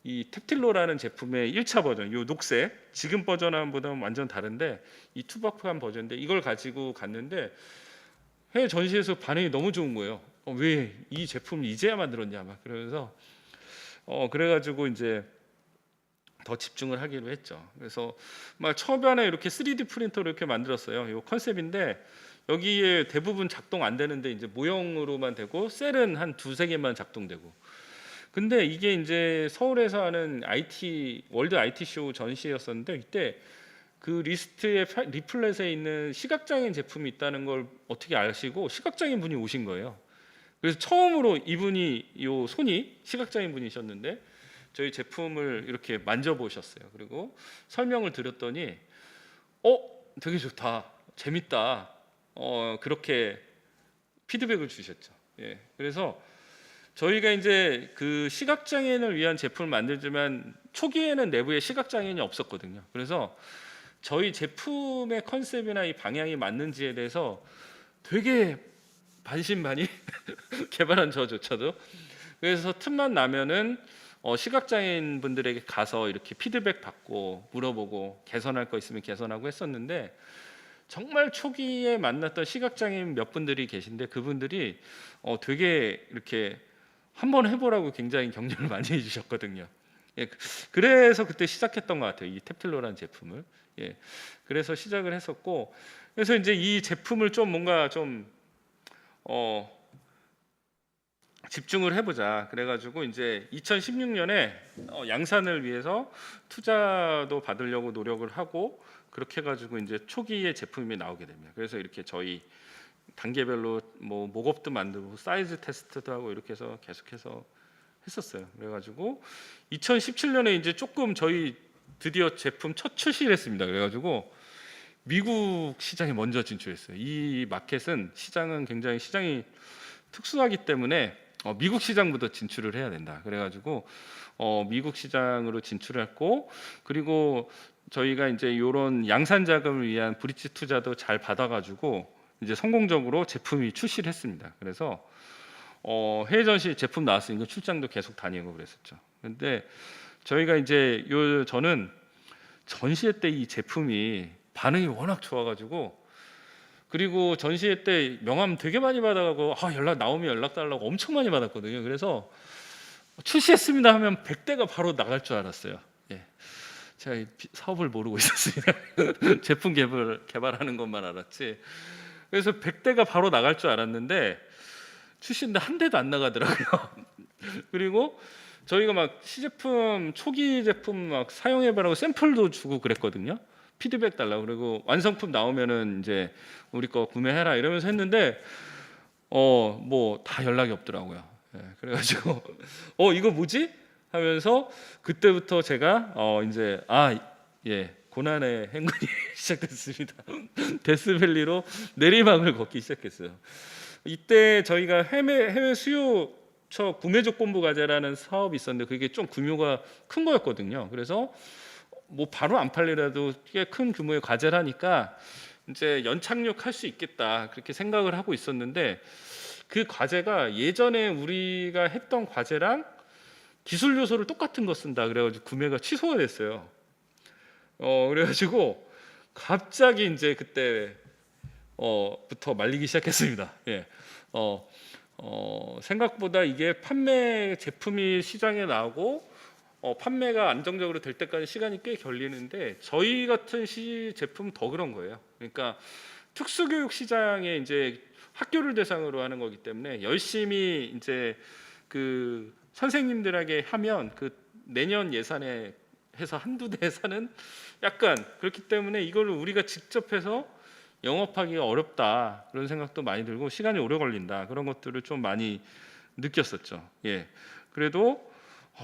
이 탭틸로라는 제품의 1차 버전, 요 녹색 지금 버전보다는 완전 다른데 이 투박한 버전인데 이걸 가지고 갔는데 해외 전시에서 반응이 너무 좋은 거예요. 왜 이 제품을 이제야 만들었냐 막 그러면서 그래가지고 이제 더 집중을 하기로 했죠. 그래서 막 초반에 이렇게 3D 프린터로 이렇게 만들었어요. 요 컨셉인데 여기에 대부분 작동 안 되는데 이제 모형으로만 되고 셀은 한 두세 개만 작동되고. 근데 이게 이제 서울에서 하는 IT 월드 IT 쇼 전시였었는데 이때 그 리스트에 리플렛에 있는 시각장애인 제품이 있다는 걸 어떻게 아시고 시각장애인 분이 오신 거예요. 그래서 처음으로 이분이 요 손이 시각장애인 분이셨는데 저희 제품을 이렇게 만져보셨어요. 그리고 설명을 드렸더니 되게 좋다, 재밌다, 그렇게 피드백을 주셨죠. 예, 그래서 저희가 이제 그 시각장애인을 위한 제품을 만들지만 초기에는 내부에 시각장애인이 없었거든요. 그래서 저희 제품의 컨셉이나 이 방향이 맞는지에 대해서 되게 반신반의 개발한 저조차도. 그래서 틈만 나면은 시각장애인 분들에게 가서 이렇게 피드백 받고 물어보고 개선할 거 있으면 개선하고 했었는데, 정말 초기에 만났던 시각장애인 몇 분들이 계신데 그분들이 되게 이렇게 한번 해보라고 굉장히 격려를 많이 해주셨거든요. 예, 그래서 그때 시작했던 것 같아요, 이 탭틀러라는 제품을. 예, 그래서 시작을 했었고, 그래서 이제 이 제품을 좀 뭔가 좀 집중을 해보자. 그래가지고 이제 2016년에 양산을 위해서 투자도 받으려고 노력을 하고, 그렇게 해가지고 이제 초기에 제품이 나오게 됩니다. 그래서 이렇게 저희 단계별로 뭐 목업도 만들고 사이즈 테스트도 하고 이렇게 해서 계속해서 했었어요. 그래가지고 2017년에 이제 조금 저희 드디어 제품 첫 출시를 했습니다. 그래가지고 미국 시장에 먼저 진출했어요. 이 마켓은 시장은 굉장히 시장이 특수하기 때문에 미국 시장부터 진출을 해야 된다. 그래가지고 미국 시장으로 진출했고, 그리고 저희가 이제 이런 양산 자금을 위한 브릿지 투자도 잘 받아가지고 이제 성공적으로 제품이 출시를 했습니다. 그래서 해외 전시 제품 나왔으니까 출장도 계속 다니고 그랬었죠. 근데 저희가 이제 저는 전시회 때 이 제품이 반응이 워낙 좋아가지고, 그리고 전시회 때 명함 되게 많이 받아가고 연락 나오면 연락 달라고 엄청 많이 받았거든요. 그래서 출시했습니다 하면 100대가 바로 나갈 줄 알았어요. 예. 제가 사업을 모르고 있었습니다. 제품 개발하는 것만 알았지. 그래서 100대가 바로 나갈 줄 알았는데 출시인데 한 대도 안 나가더라고요. 그리고 저희가 막 시제품 초기 제품 막 사용해보라고 샘플도 주고 그랬거든요. 피드백 달라고. 그리고 완성품 나오면은 이제 우리 거 구매해라 이러면서 했는데 뭐 다 연락이 없더라고요. 예, 그래가지고 이거 뭐지? 하면서 그때부터 제가 이제 고난의 행군이 시작됐습니다. 데스밸리로 내리막을 걷기 시작했어요. 이때 저희가 해외 수요처 구매 조건부 과제라는 사업이 있었는데 그게 좀 규모가 큰 거였거든요. 그래서 뭐 바로 안 팔리더라도 꽤 큰 규모의 과제를 하니까 이제 연착륙할 수 있겠다 그렇게 생각을 하고 있었는데, 그 과제가 예전에 우리가 했던 과제랑 기술 요소를 똑같은 거 쓴다 그래가지고 구매가 취소가 됐어요. 그래가지고 갑자기 이제 그때 부터 말리기 시작했습니다. 예. 생각보다 이게 판매 제품이 시장에 나오고 판매가 안정적으로 될 때까지 시간이 꽤 걸리는데, 저희 같은 제품 더 그런 거예요. 그러니까 특수교육 시장에 이제 학교를 대상으로 하는 거기 때문에 열심히 이제 그 선생님들에게 하면 그 내년 예산에 해서 한두 대 사는 약간 그렇기 때문에 이걸 우리가 직접 해서 영업하기가 어렵다 그런 생각도 많이 들고 시간이 오래 걸린다 그런 것들을 좀 많이 느꼈었죠. 예. 그래도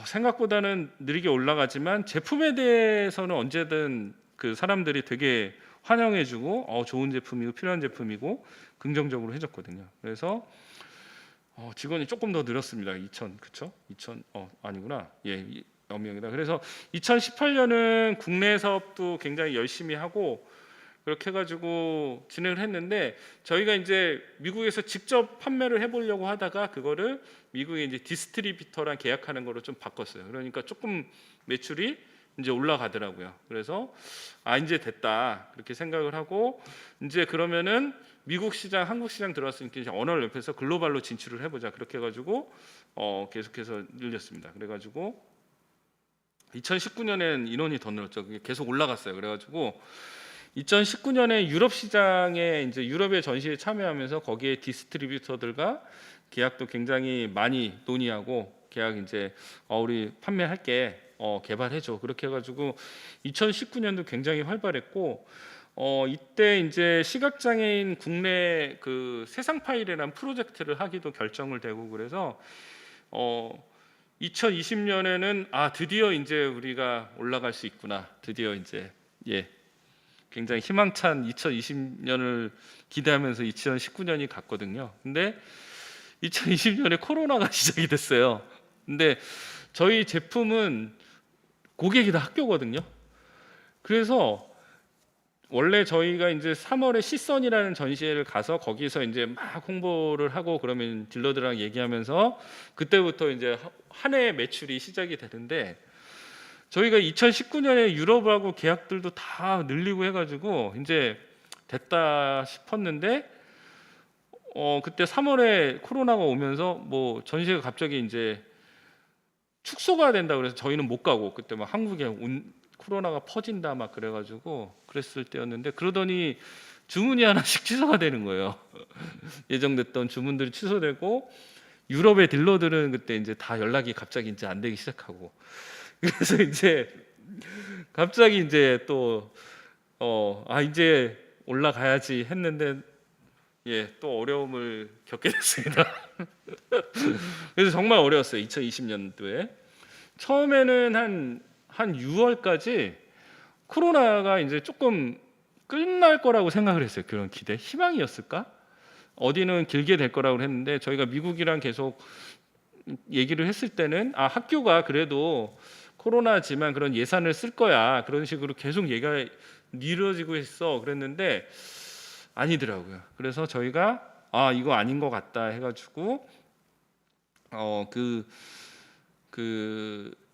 생각보다는 느리게 올라가지만 제품에 대해서는 언제든 그 사람들이 되게 환영해주고 좋은 제품이고 필요한 제품이고 긍정적으로 해줬거든요. 그래서 직원이 조금 더 늘었습니다. 2천 그쵸? 2천 아니구나. 예, 명이다. 그래서 2018년은 국내 사업도 굉장히 열심히 하고 그렇게 해가지고 진행을 했는데, 저희가 이제 미국에서 직접 판매를 해보려고 하다가 그거를 미국의 이제 디스트리뷰터랑 계약하는 거로 좀 바꿨어요. 그러니까 조금 매출이 이제 올라가더라고요. 그래서 이제 됐다 그렇게 생각을 하고, 이제 그러면은 미국 시장, 한국 시장 들어왔으니까 이제 언어를 옆에서 글로벌로 진출을 해보자 그렇게 해가지고 계속해서 늘렸습니다. 그래가지고 2019년엔 인원이 더 늘었죠. 그게 계속 올라갔어요. 그래가지고 2019년에 유럽 시장에 이제 유럽의 전시에 참여하면서 거기에 디스트리뷰터들과 계약도 굉장히 많이 논의하고 계약 이제 우리 판매할게 개발해줘 그렇게 해가지고 2019년도 굉장히 활발했고 이때 이제 시각장애인 국내 그 세상 파일이라는 프로젝트를 하기도 결정을 되고 그래서 2020년에는 드디어 이제 우리가 올라갈 수 있구나 드디어 이제 굉장히 희망찬 2020년을 기대하면서 2019년이 갔거든요. 근데 2020년에 코로나가 시작이 됐어요. 근데 저희 제품은 고객이 다 학교거든요. 그래서 원래 저희가 이제 3월에 시선이라는 전시회를 가서 거기서 이제 막 홍보를 하고 그러면 딜러들랑 얘기하면서 그때부터 이제 한 해 매출이 시작이 되는데 저희가 2019년에 유럽하고 계약들도 다 늘리고 해가지고 이제 됐다 싶었는데 그때 3월에 코로나가 오면서 뭐 전시회가 갑자기 이제 축소가 된다 그래서 저희는 못 가고 그때 막 한국에 코로나가 퍼진다 막 그래가지고 그랬을 때였는데 그러더니 주문이 하나씩 취소가 되는 거예요. 예정됐던 주문들이 취소되고 유럽의 딜러들은 그때 이제 다 연락이 갑자기 이제 안 되기 시작하고 그래서 이제 갑자기 이제 또 이제 올라가야지 했는데 또 어려움을 겪게 됐습니다. 그래서 정말 어려웠어요. 2020년도에 처음에는 한 6월까지 코로나가 이제 조금 끝날 거라고 생각을 했어요. 그런 기대, 희망이었을까? 어디는 길게 될 거라고 했는데 저희가 미국이랑 계속 얘기를 했을 때는 학교가 그래도 코로나지만 그런 예산을 쓸 거야 그런 식으로 계속 얘기가 미뤄지고 있어 그랬는데 아니더라고요. 그래서 저희가 이거 아닌 것 같다 해가지고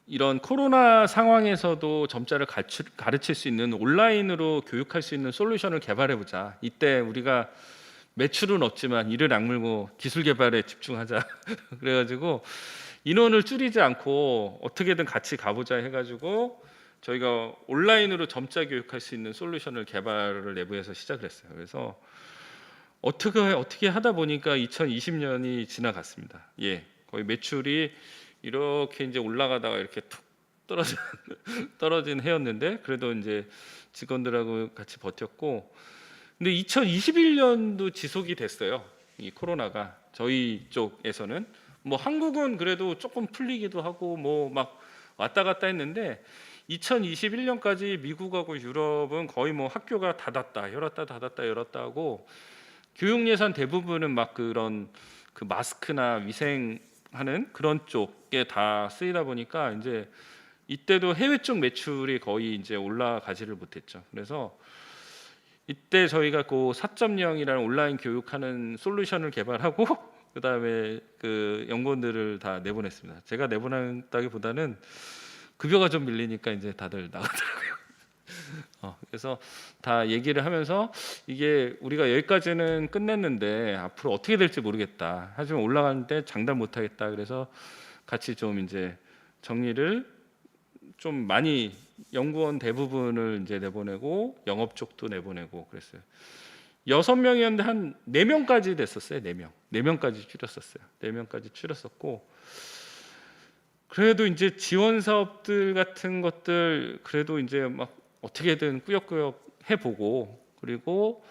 이런 코로나 상황에서도 점자를 가르칠 수 있는 온라인으로 교육할 수 있는 솔루션을 개발해 보자. 이때 우리가 매출은 없지만 이를 악물고 기술 개발에 집중하자. 그래가지고 인원을 줄이지 않고 어떻게든 같이 가보자 해가지고 저희가 온라인으로 점자 교육할 수 있는 솔루션을 개발을 내부에서 시작을 했어요. 그래서 어떻게 하다 보니까 2020년이 지나갔습니다. 거의 매출이 이렇게 이제 올라가다가 이렇게 툭 떨어진 해였는데 그래도 이제 직원들하고 같이 버텼고 근데 2021년도 지속이 됐어요. 이 코로나가 저희 쪽에서는 뭐 한국은 그래도 조금 풀리기도 하고 뭐 막 왔다 갔다 했는데 2021년까지 미국하고 유럽은 거의 뭐 학교가 닫았다 열었다 하고 교육 예산 대부분은 막 그런 그 마스크나 위생하는 그런 쪽에 다 쓰이다 보니까 이제 이때도 해외 쪽 매출이 거의 이제 올라가지를 못했죠. 그래서 이때 저희가 그 4.0이라는 온라인 교육하는 솔루션을 개발하고 그다음에 그 연구원들을 다 내보냈습니다. 제가 내보냈다기보다는 급여가 좀 밀리니까 이제 다들 나가더라고요. 그래서 다 얘기를 하면서 이게 우리가 여기까지는 끝냈는데 앞으로 어떻게 될지 모르겠다. 하지만 올라가는데 장담 못하겠다. 그래서 같이 좀 이제 정리를 좀 많이 연구원 대부분을 이제 내보내고 영업 쪽도 내보내고 그랬어요. 6명이었는데 한 4명까지 됐었어요. 4명까지 줄였었어요. 4명까지 줄였었고 그래도 이제 지원 사업들 같은 것들 그래도 이제 막 어떻게든 꾸역꾸역 해보고 그리고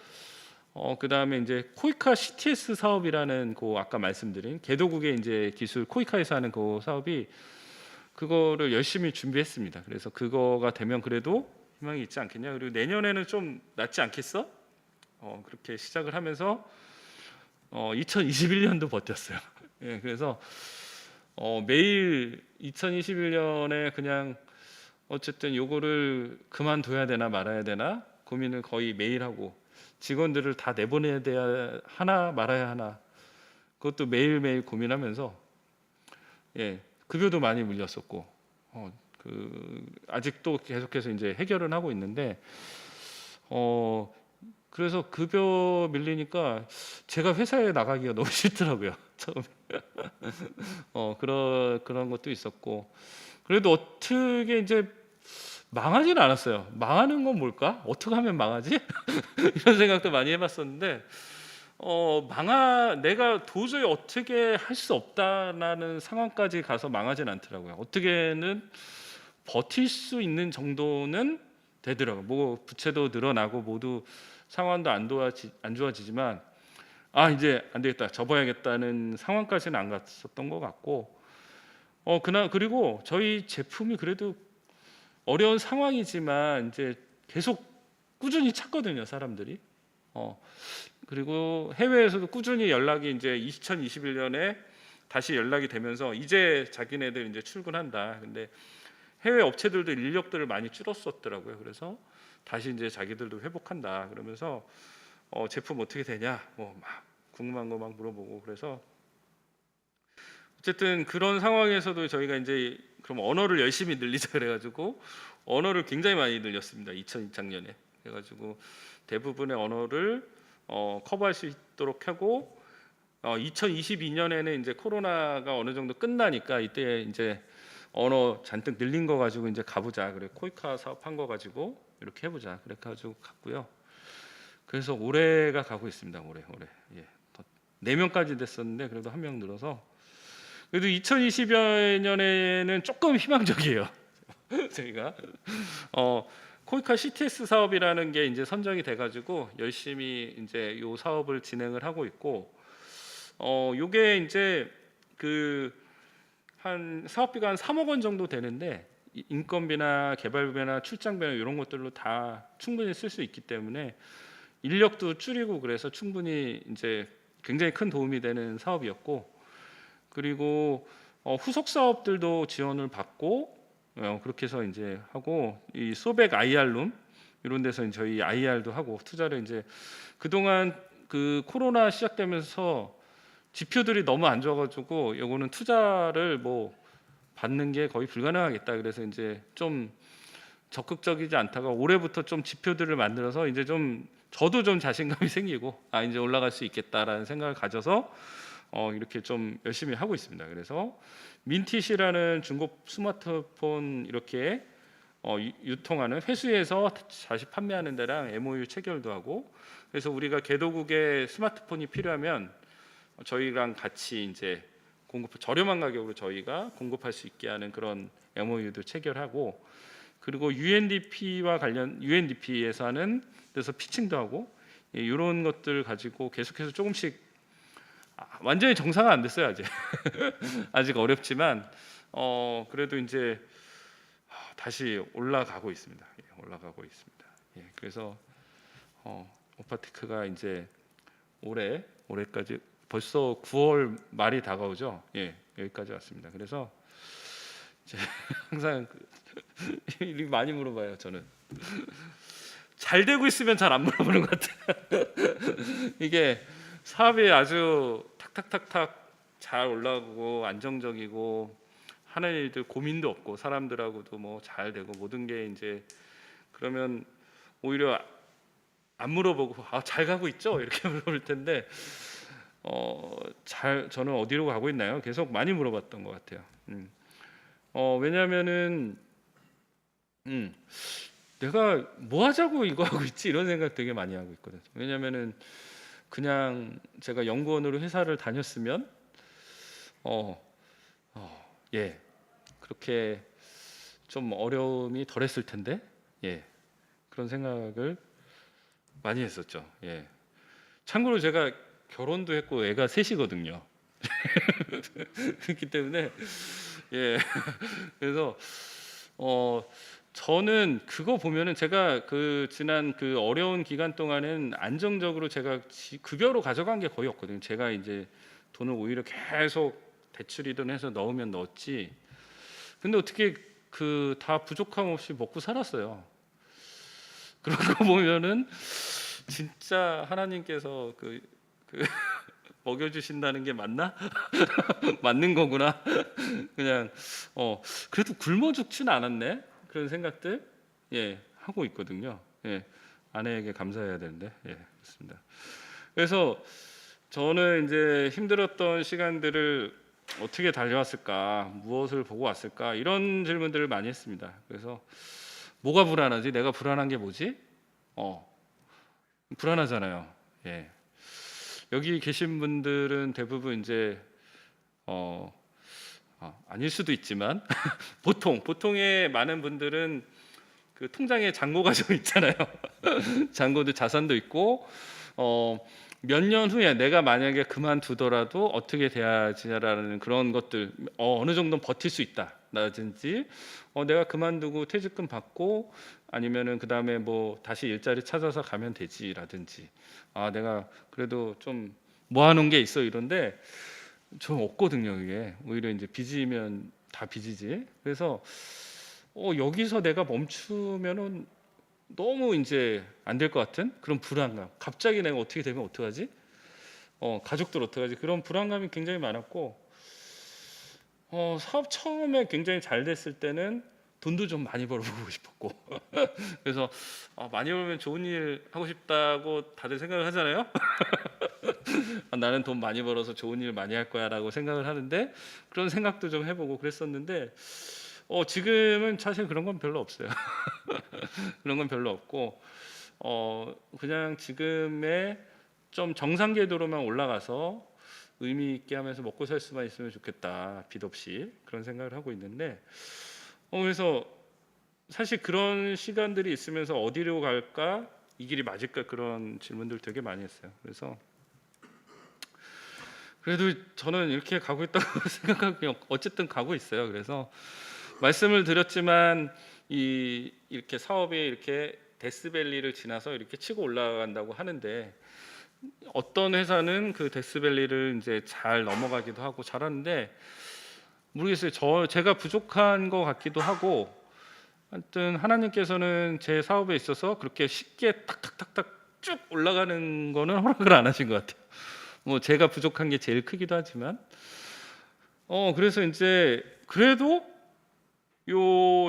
그다음에 이제 코이카 CTS 사업이라는 그 아까 말씀드린 개도국의 이제 기술 코이카에서 하는 그 사업이 그거를 열심히 준비했습니다. 그래서 그거가 되면 그래도 희망이 있지 않겠냐. 그리고 내년에는 좀 낫지 않겠어? 그렇게 시작을 하면서 2021년도 버텼어요. 그래서 매일 2021년에 그냥 어쨌든 요거를 그만둬야 되나 말아야 되나 고민을 거의 매일 하고 직원들을 다 내보내야 하나 말아야 하나 그것도 매일매일 고민하면서 급여도 많이 물렸었고 아직도 계속해서 이제 해결은 하고 있는데 그래서 급여 밀리니까 제가 회사에 나가기가 너무 싫더라고요. 처음에 그런 것도 있었고 그래도 어떻게 이제 망하지는 않았어요. 망하는 건 뭘까? 어떻게 하면 망하지? 이런 생각도 많이 해봤었는데 내가 도저히 어떻게 할 수 없다라는 상황까지 가서 망하진 않더라고요. 어떻게는 버틸 수 있는 정도는 되더라고요. 뭐 부채도 늘어나고 모두 상황도 안 좋아지지만 이제 안 되겠다, 접어야겠다는 상황까지는 안 갔었던 것 같고 그리고 저희 제품이 그래도 어려운 상황이지만 이제 계속 꾸준히 찾거든요, 사람들이. 그리고 해외에서도 꾸준히 연락이 이제 2021년에 다시 연락이 되면서 이제 자기네들 이제 출근한다. 근데 해외 업체들도 인력들을 많이 줄였었더라고요. 그래서 다시 이제 자기들도 회복한다. 그러면서 제품 어떻게 되냐, 뭐 막 궁금한 거 막 물어보고. 그래서 어쨌든 그런 상황에서도 저희가 이제 그럼 언어를 열심히 늘리자 그래가지고 언어를 굉장히 많이 늘렸습니다. 2002학년에. 그래가지고 대부분의 언어를 커버할 수 있도록 하고 2022년에는 이제 코로나가 어느 정도 끝나니까 이때 이제 언어 잔뜩 늘린 거 가지고 이제 가보자. 그래 코이카 사업한 거 가지고 이렇게 해보자. 그래 가지고 갔고요. 그래서 올해가 가고 있습니다. 올해. 예. 4명까지 됐었는데 그래도 1명 늘어서 그래도 2020년에는 조금 희망적이에요. 저희가 코이카 CTS 사업이라는 게 이제 선정이 돼가지고 열심히 이제 요 사업을 진행을 하고 있고 요게 이제 한 사업비가 한 3억 원 정도 되는데 인건비나 개발비나 출장비나 이런 것들로 다 충분히 쓸 수 있기 때문에 인력도 줄이고 그래서 충분히 이제 굉장히 큰 도움이 되는 사업이었고 그리고 후속 사업들도 지원을 받고 그렇게 해서 이제 하고 이 소백 IR룸 이런 데서 저희 IR도 하고 투자를 이제 그동안 그 코로나 시작되면서 지표들이 너무 안 좋아가지고 요거는 투자를 뭐 받는 게 거의 불가능하겠다. 그래서 이제 좀 적극적이지 않다가 올해부터 좀 지표들을 만들어서 이제 좀 저도 좀 자신감이 생기고 이제 올라갈 수 있겠다라는 생각을 가져서 이렇게 좀 열심히 하고 있습니다. 그래서 민티시라는 중고 스마트폰 이렇게 유통하는 회수해서 다시 판매하는 데랑 MOU 체결도 하고 그래서 우리가 개도국에 스마트폰이 필요하면 저희랑 같이 이제 저렴한 가격으로 저희가 공급할 수 있게 하는 그런 MOU도 체결하고 그리고 UNDP에서 하는 데서 피칭도 하고 이런 것들 가지고 계속해서 조금씩 완전히 정상화 안 됐어요 아직. 아직 어렵지만 그래도 이제 다시 올라가고 있습니다. 올라가고 있습니다. 그래서 오파테크가 이제 올해까지 벌써 9월 말이 다가오죠. 여기까지 왔습니다. 그래서 이제 항상 이렇게 많이 물어봐요. 저는 잘 되고 있으면 잘 안 물어보는 것 같아요. 이게 사업이 아주 탁탁탁탁 잘 올라가고 안정적이고 하는 일들 고민도 없고 사람들하고도 뭐 잘 되고 모든 게 이제 그러면 오히려 안 물어보고 잘 가고 있죠 이렇게 물어볼 텐데 저는 어디로 가고 있나요? 계속 많이 물어봤던 것 같아요. 왜냐하면은 내가 뭐 하자고 이거 하고 있지 이런 생각 되게 많이 하고 있거든요. 왜냐하면은 그냥 제가 연구원으로 회사를 다녔으면 그렇게 좀 어려움이 덜했을 텐데 그런 생각을 많이 했었죠. 참고로 제가 결혼도 했고 애가 셋이거든요. 그렇기 때문에 그래서 저는 그거 보면은 제가 그 지난 그 어려운 기간 동안은 안정적으로 제가 급여로 가져간 게 거의 없거든요. 제가 이제 돈을 오히려 계속 대출이든 해서 넣으면 넣었지. 근데 어떻게 그 다 부족함 없이 먹고 살았어요. 그런 거 보면은 진짜 하나님께서 그 먹여주신다는 게 맞나? 맞는 거구나. 그냥 그래도 굶어 죽지는 않았네. 그런 생각들 하고 있거든요. 아내에게 감사해야 되는데 그렇습니다. 그래서 저는 이제 힘들었던 시간들을 어떻게 달려왔을까, 무엇을 보고 왔을까 이런 질문들을 많이 했습니다. 그래서 뭐가 불안하지? 내가 불안한 게 뭐지? 어, 불안하잖아요. 예. 여기 계신 분들은 대부분 이제 어, 아닐 수도 있지만 보통의 많은 분들은 그 통장에 잔고가 좀 있잖아요. 잔고도 자산도 있고 몇 년 후에 내가 만약에 그만두더라도 어떻게 돼야지라는 그런 것들 어느 정도 버틸 수 있다라든지 내가 그만두고 퇴직금 받고 아니면은 그 다음에 뭐 다시 일자리 찾아서 가면 되지라든지 내가 그래도 좀 모아놓은 게 있어 이런데 좀 없거든요. 이게 오히려 이제 빚이면 다 빚이지. 그래서 여기서 내가 멈추면은 너무 이제 안 될 것 같은 그런 불안감. 갑자기 내가 어떻게 되면 어떡하지? 가족들 어떡하지? 그런 불안감이 굉장히 많았고 사업 처음에 굉장히 잘 됐을 때는 돈도 좀 많이 벌어보고 싶었고 그래서 많이 벌면 좋은 일 하고 싶다고 다들 생각을 하잖아요. 나는 돈 많이 벌어서 좋은 일 많이 할 거야라고 생각을 하는데 그런 생각도 좀 해보고 그랬었는데 지금은 사실 그런 건 별로 없어요. 그런 건 별로 없고 그냥 지금의 좀 정상 궤도로만 올라가서 의미 있게 하면서 먹고 살 수만 있으면 좋겠다. 빚 없이 그런 생각을 하고 있는데 그래서 사실 그런 시간들이 있으면서 어디로 갈까? 이 길이 맞을까? 그런 질문들 되게 많이 했어요. 그래서 그래도 저는 이렇게 가고 있다고 생각하고 어쨌든 가고 있어요. 그래서 말씀을 드렸지만 이렇게 사업이 이렇게 데스밸리를 지나서 이렇게 치고 올라간다고 하는데 어떤 회사는 그 데스밸리를 이제 잘 넘어가기도 하고 잘하는데 모르겠어요. 제가 부족한 것 같기도 하고 하여튼 하나님께서는 제 사업에 있어서 그렇게 쉽게 탁탁탁탁 쭉 올라가는 거는 허락을 안 하신 것 같아요. 뭐 제가 부족한 게 제일 크기도 하지만 그래서 이제 그래도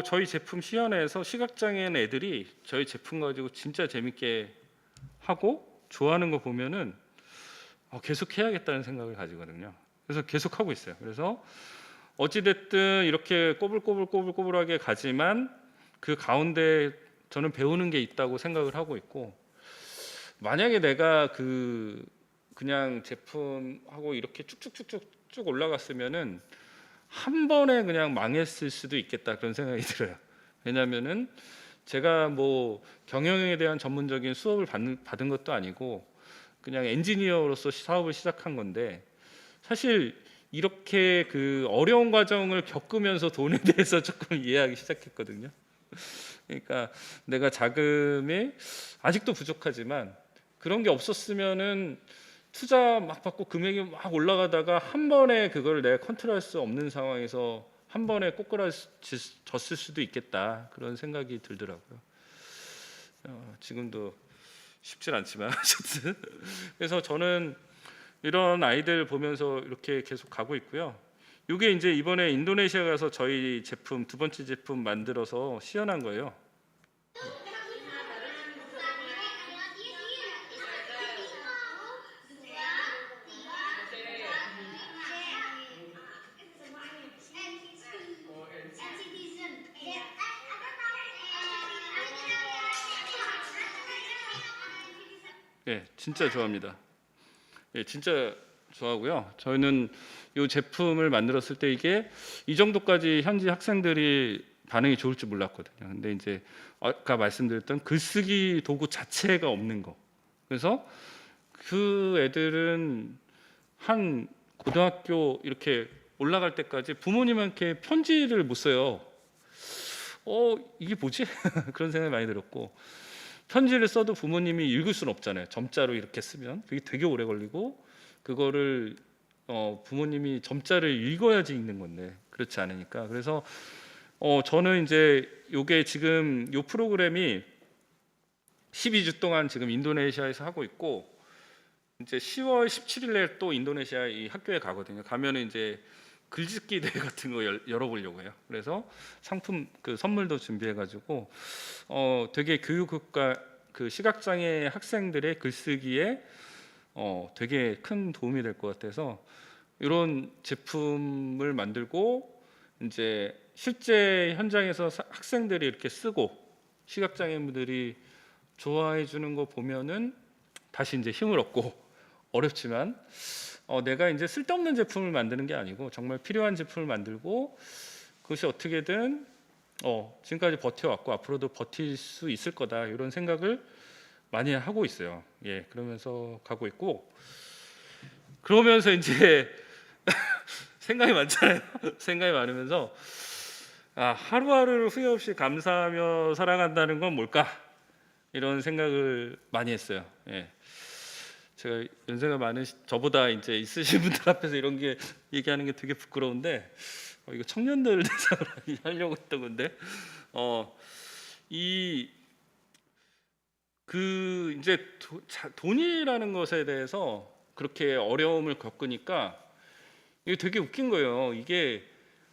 저희 제품 시연회에서 시각장애인 애들이 저희 제품 가지고 진짜 재밌게 하고 좋아하는 거 보면은 계속 해야겠다는 생각을 가지거든요. 그래서 계속 하고 있어요. 그래서 어찌 됐든 이렇게 꼬불꼬불하게 가지만 그 가운데 저는 배우는 게 있다고 생각을 하고 있고 만약에 내가 그냥 제품하고 이렇게 쭉쭉쭉쭉 올라갔으면은 한 번에 그냥 망했을 수도 있겠다 그런 생각이 들어요. 왜냐하면은 제가 뭐 경영에 대한 전문적인 수업을 받은 것도 아니고 그냥 엔지니어로서 사업을 시작한 건데 사실 이렇게 그 어려운 과정을 겪으면서 돈에 대해서 조금 이해하기 시작했거든요. 그러니까 내가 자금이 아직도 부족하지만 그런 게 없었으면은 투자 막 받고 금액이 막 올라가다가 한 번에 그걸 내가 컨트롤할 수 없는 상황에서 한 번에 꼬꾸라졌을 수도 있겠다 그런 생각이 들더라고요. 지금도 쉽진 않지만 어쨌든 그래서 저는 이런 아이들 보면서 이렇게 계속 가고 있고요. 이게 이제 이번에 인도네시아 가서 저희 제품 두 번째 제품 만들어서 시연한 거예요. 네, 진짜 좋아합니다. 예, 진짜 좋아하고요. 저희는 이 제품을 만들었을 때 이게 이 정도까지 현지 학생들이 반응이 좋을 줄 몰랐거든요. 근데 이제 아까 말씀드렸던 글쓰기 도구 자체가 없는 거. 그래서 그 애들은 한 고등학교 이렇게 올라갈 때까지 부모님한테 편지를 못 써요. 이게 뭐지? 그런 생각이 많이 들었고 편지를 써도 부모님이 읽을 수는 없잖아요. 점자로 이렇게 쓰면 그게 되게 오래 걸리고 그거를 부모님이 점자를 읽어야지 읽는 건데 그렇지 않으니까 그래서 저는 이제 요게 지금 요 프로그램이 12주 동안 지금 인도네시아에서 하고 있고 이제 10월 17일에 또 인도네시아 이 학교에 가거든요. 가면은 이제 글짓기 대회 같은 거 열어보려고 해요. 그래서 상품 그 선물도 준비해가지고 되게 교육과 그 시각장애 학생들의 글쓰기에 되게 큰 도움이 될 것 같아서 이런 제품을 만들고 이제 실제 현장에서 학생들이 이렇게 쓰고 시각장애인분들이 좋아해 주는 거 보면은 다시 이제 힘을 얻고, 어렵지만 내가 이제 쓸데없는 제품을 만드는 게 아니고 정말 필요한 제품을 만들고, 그것이 어떻게든 지금까지 버텨왔고 앞으로도 버틸 수 있을 거다, 이런 생각을 많이 하고 있어요. 예, 그러면서 가고 있고, 그러면서 이제 생각이 많잖아요. 생각이 많으면서 하루하루를 후회 없이 감사하며 살아간다는 건 뭘까? 이런 생각을 많이 했어요. 예. 제가 연세가 저보다 이제 있으신 분들 앞에서 이런 게 얘기하는 게 되게 부끄러운데, 이거 청년들 대상으로 하려고 했던 건데, 이 이제 돈이라는 것에 대해서 그렇게 어려움을 겪으니까 이게 되게 웃긴 거예요. 이게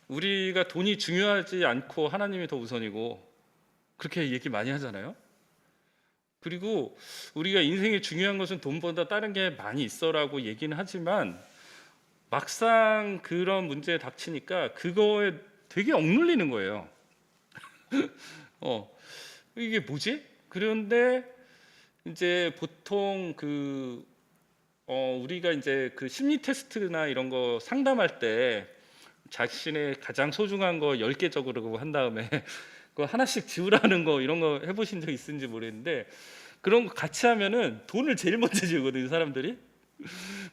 우리가 돈이 중요하지 않고 하나님이 더 우선이고, 그렇게 얘기 많이 하잖아요. 그리고 우리가 인생에 중요한 것은 돈보다 다른 게 많이 있어라고 얘기는 하지만, 막상 그런 문제에 닥치니까 그거에 되게 억눌리는 거예요. 이게 뭐지? 그런데 이제 보통 우리가 이제 그 심리 테스트나 이런 거 상담할 때 자신의 가장 소중한 거 10개 적으라고 한 다음에 그거 하나씩 지우라는 거, 이런 거 해보신 적 있는지 모르겠는데, 그런 거 같이 하면은 돈을 제일 먼저 지우거든요, 사람들이.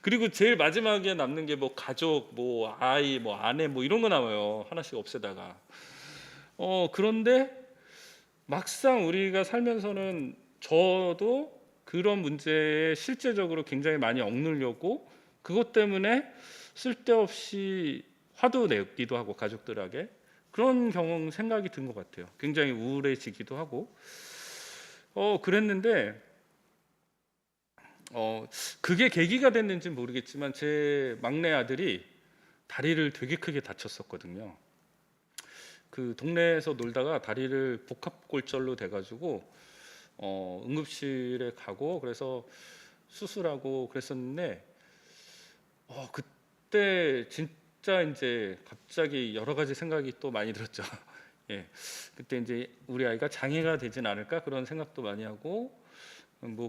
그리고 제일 마지막에 남는 게 뭐 가족, 뭐 아이, 뭐 아내, 뭐 이런 거 나와요, 하나씩 없애다가. 그런데 막상 우리가 살면서는 저도 그런 문제에 실제적으로 굉장히 많이 억눌려고, 그것 때문에 쓸데없이 화도 내기도 하고 가족들에게, 그런 생각이 든 것 같아요. 굉장히 우울해지기도 하고. 그랬는데 그게 계기가 됐는지 모르겠지만 제 막내 아들이 다리를 되게 크게 다쳤었거든요. 그 동네에서 놀다가 다리를 복합골절로 돼가지고 응급실에 가고, 그래서 수술하고 그랬었는데, 그때 진짜 이제 갑자기 여러 가지 생각이 또 많이 들었죠. 예, 그때 이제 우리 아이가 장애가 되진 않을까, 그런 생각도 많이 하고,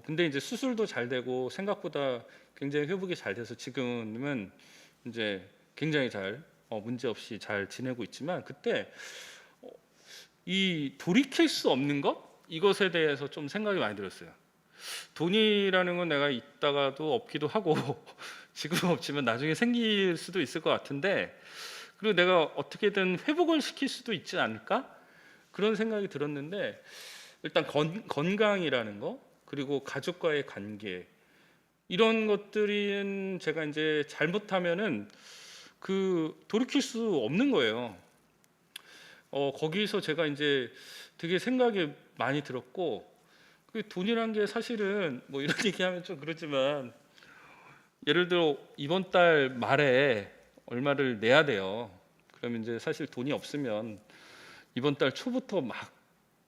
근데 이제 수술도 잘 되고 생각보다 굉장히 회복이 잘 돼서 지금은 이제 굉장히 잘 문제 없이 잘 지내고 있지만, 그때 이 돌이킬 수 없는 것, 이것에 대해서 좀 생각이 많이 들었어요. 돈이라는 건 내가 있다가도 없기도 하고 지금 없지만 나중에 생길 수도 있을 것 같은데, 그리고 내가 어떻게든 회복을 시킬 수도 있지 않을까, 그런 생각이 들었는데, 일단 건강이라는 거, 그리고 가족과의 관계, 이런 것들은 제가 이제 잘못하면은 돌이킬 수 없는 거예요. 거기서 제가 이제 되게 생각이 많이 들었고, 그 돈이란 게 사실은 뭐 이런 얘기하면 좀 그렇지만, 예를 들어 이번 달 말에 얼마를 내야 돼요. 그러면 이제 사실 돈이 없으면 이번 달 초부터 막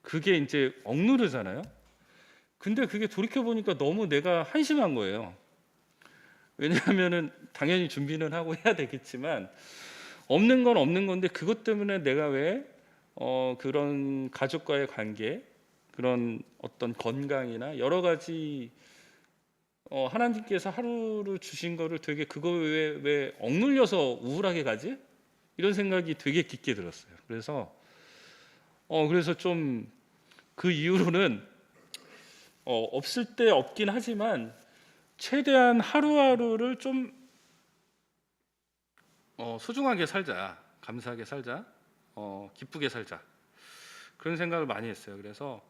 그게 이제 억누르잖아요. 근데 그게 돌이켜 보니까 너무 내가 한심한 거예요. 왜냐하면은 당연히 준비는 하고 해야 되겠지만, 없는 건 없는 건데 그것 때문에 내가 왜 그런 가족과의 관계, 그런 어떤 건강이나 여러 가지 하나님께서 하루를 주신 거를 되게 그거에 왜 억눌려서 우울하게 가지? 이런 생각이 되게 깊게 들었어요. 그래서 좀 그 이후로는 없을 때 없긴 하지만 최대한 하루하루를 좀 소중하게 살자, 감사하게 살자, 기쁘게 살자, 그런 생각을 많이 했어요. 그래서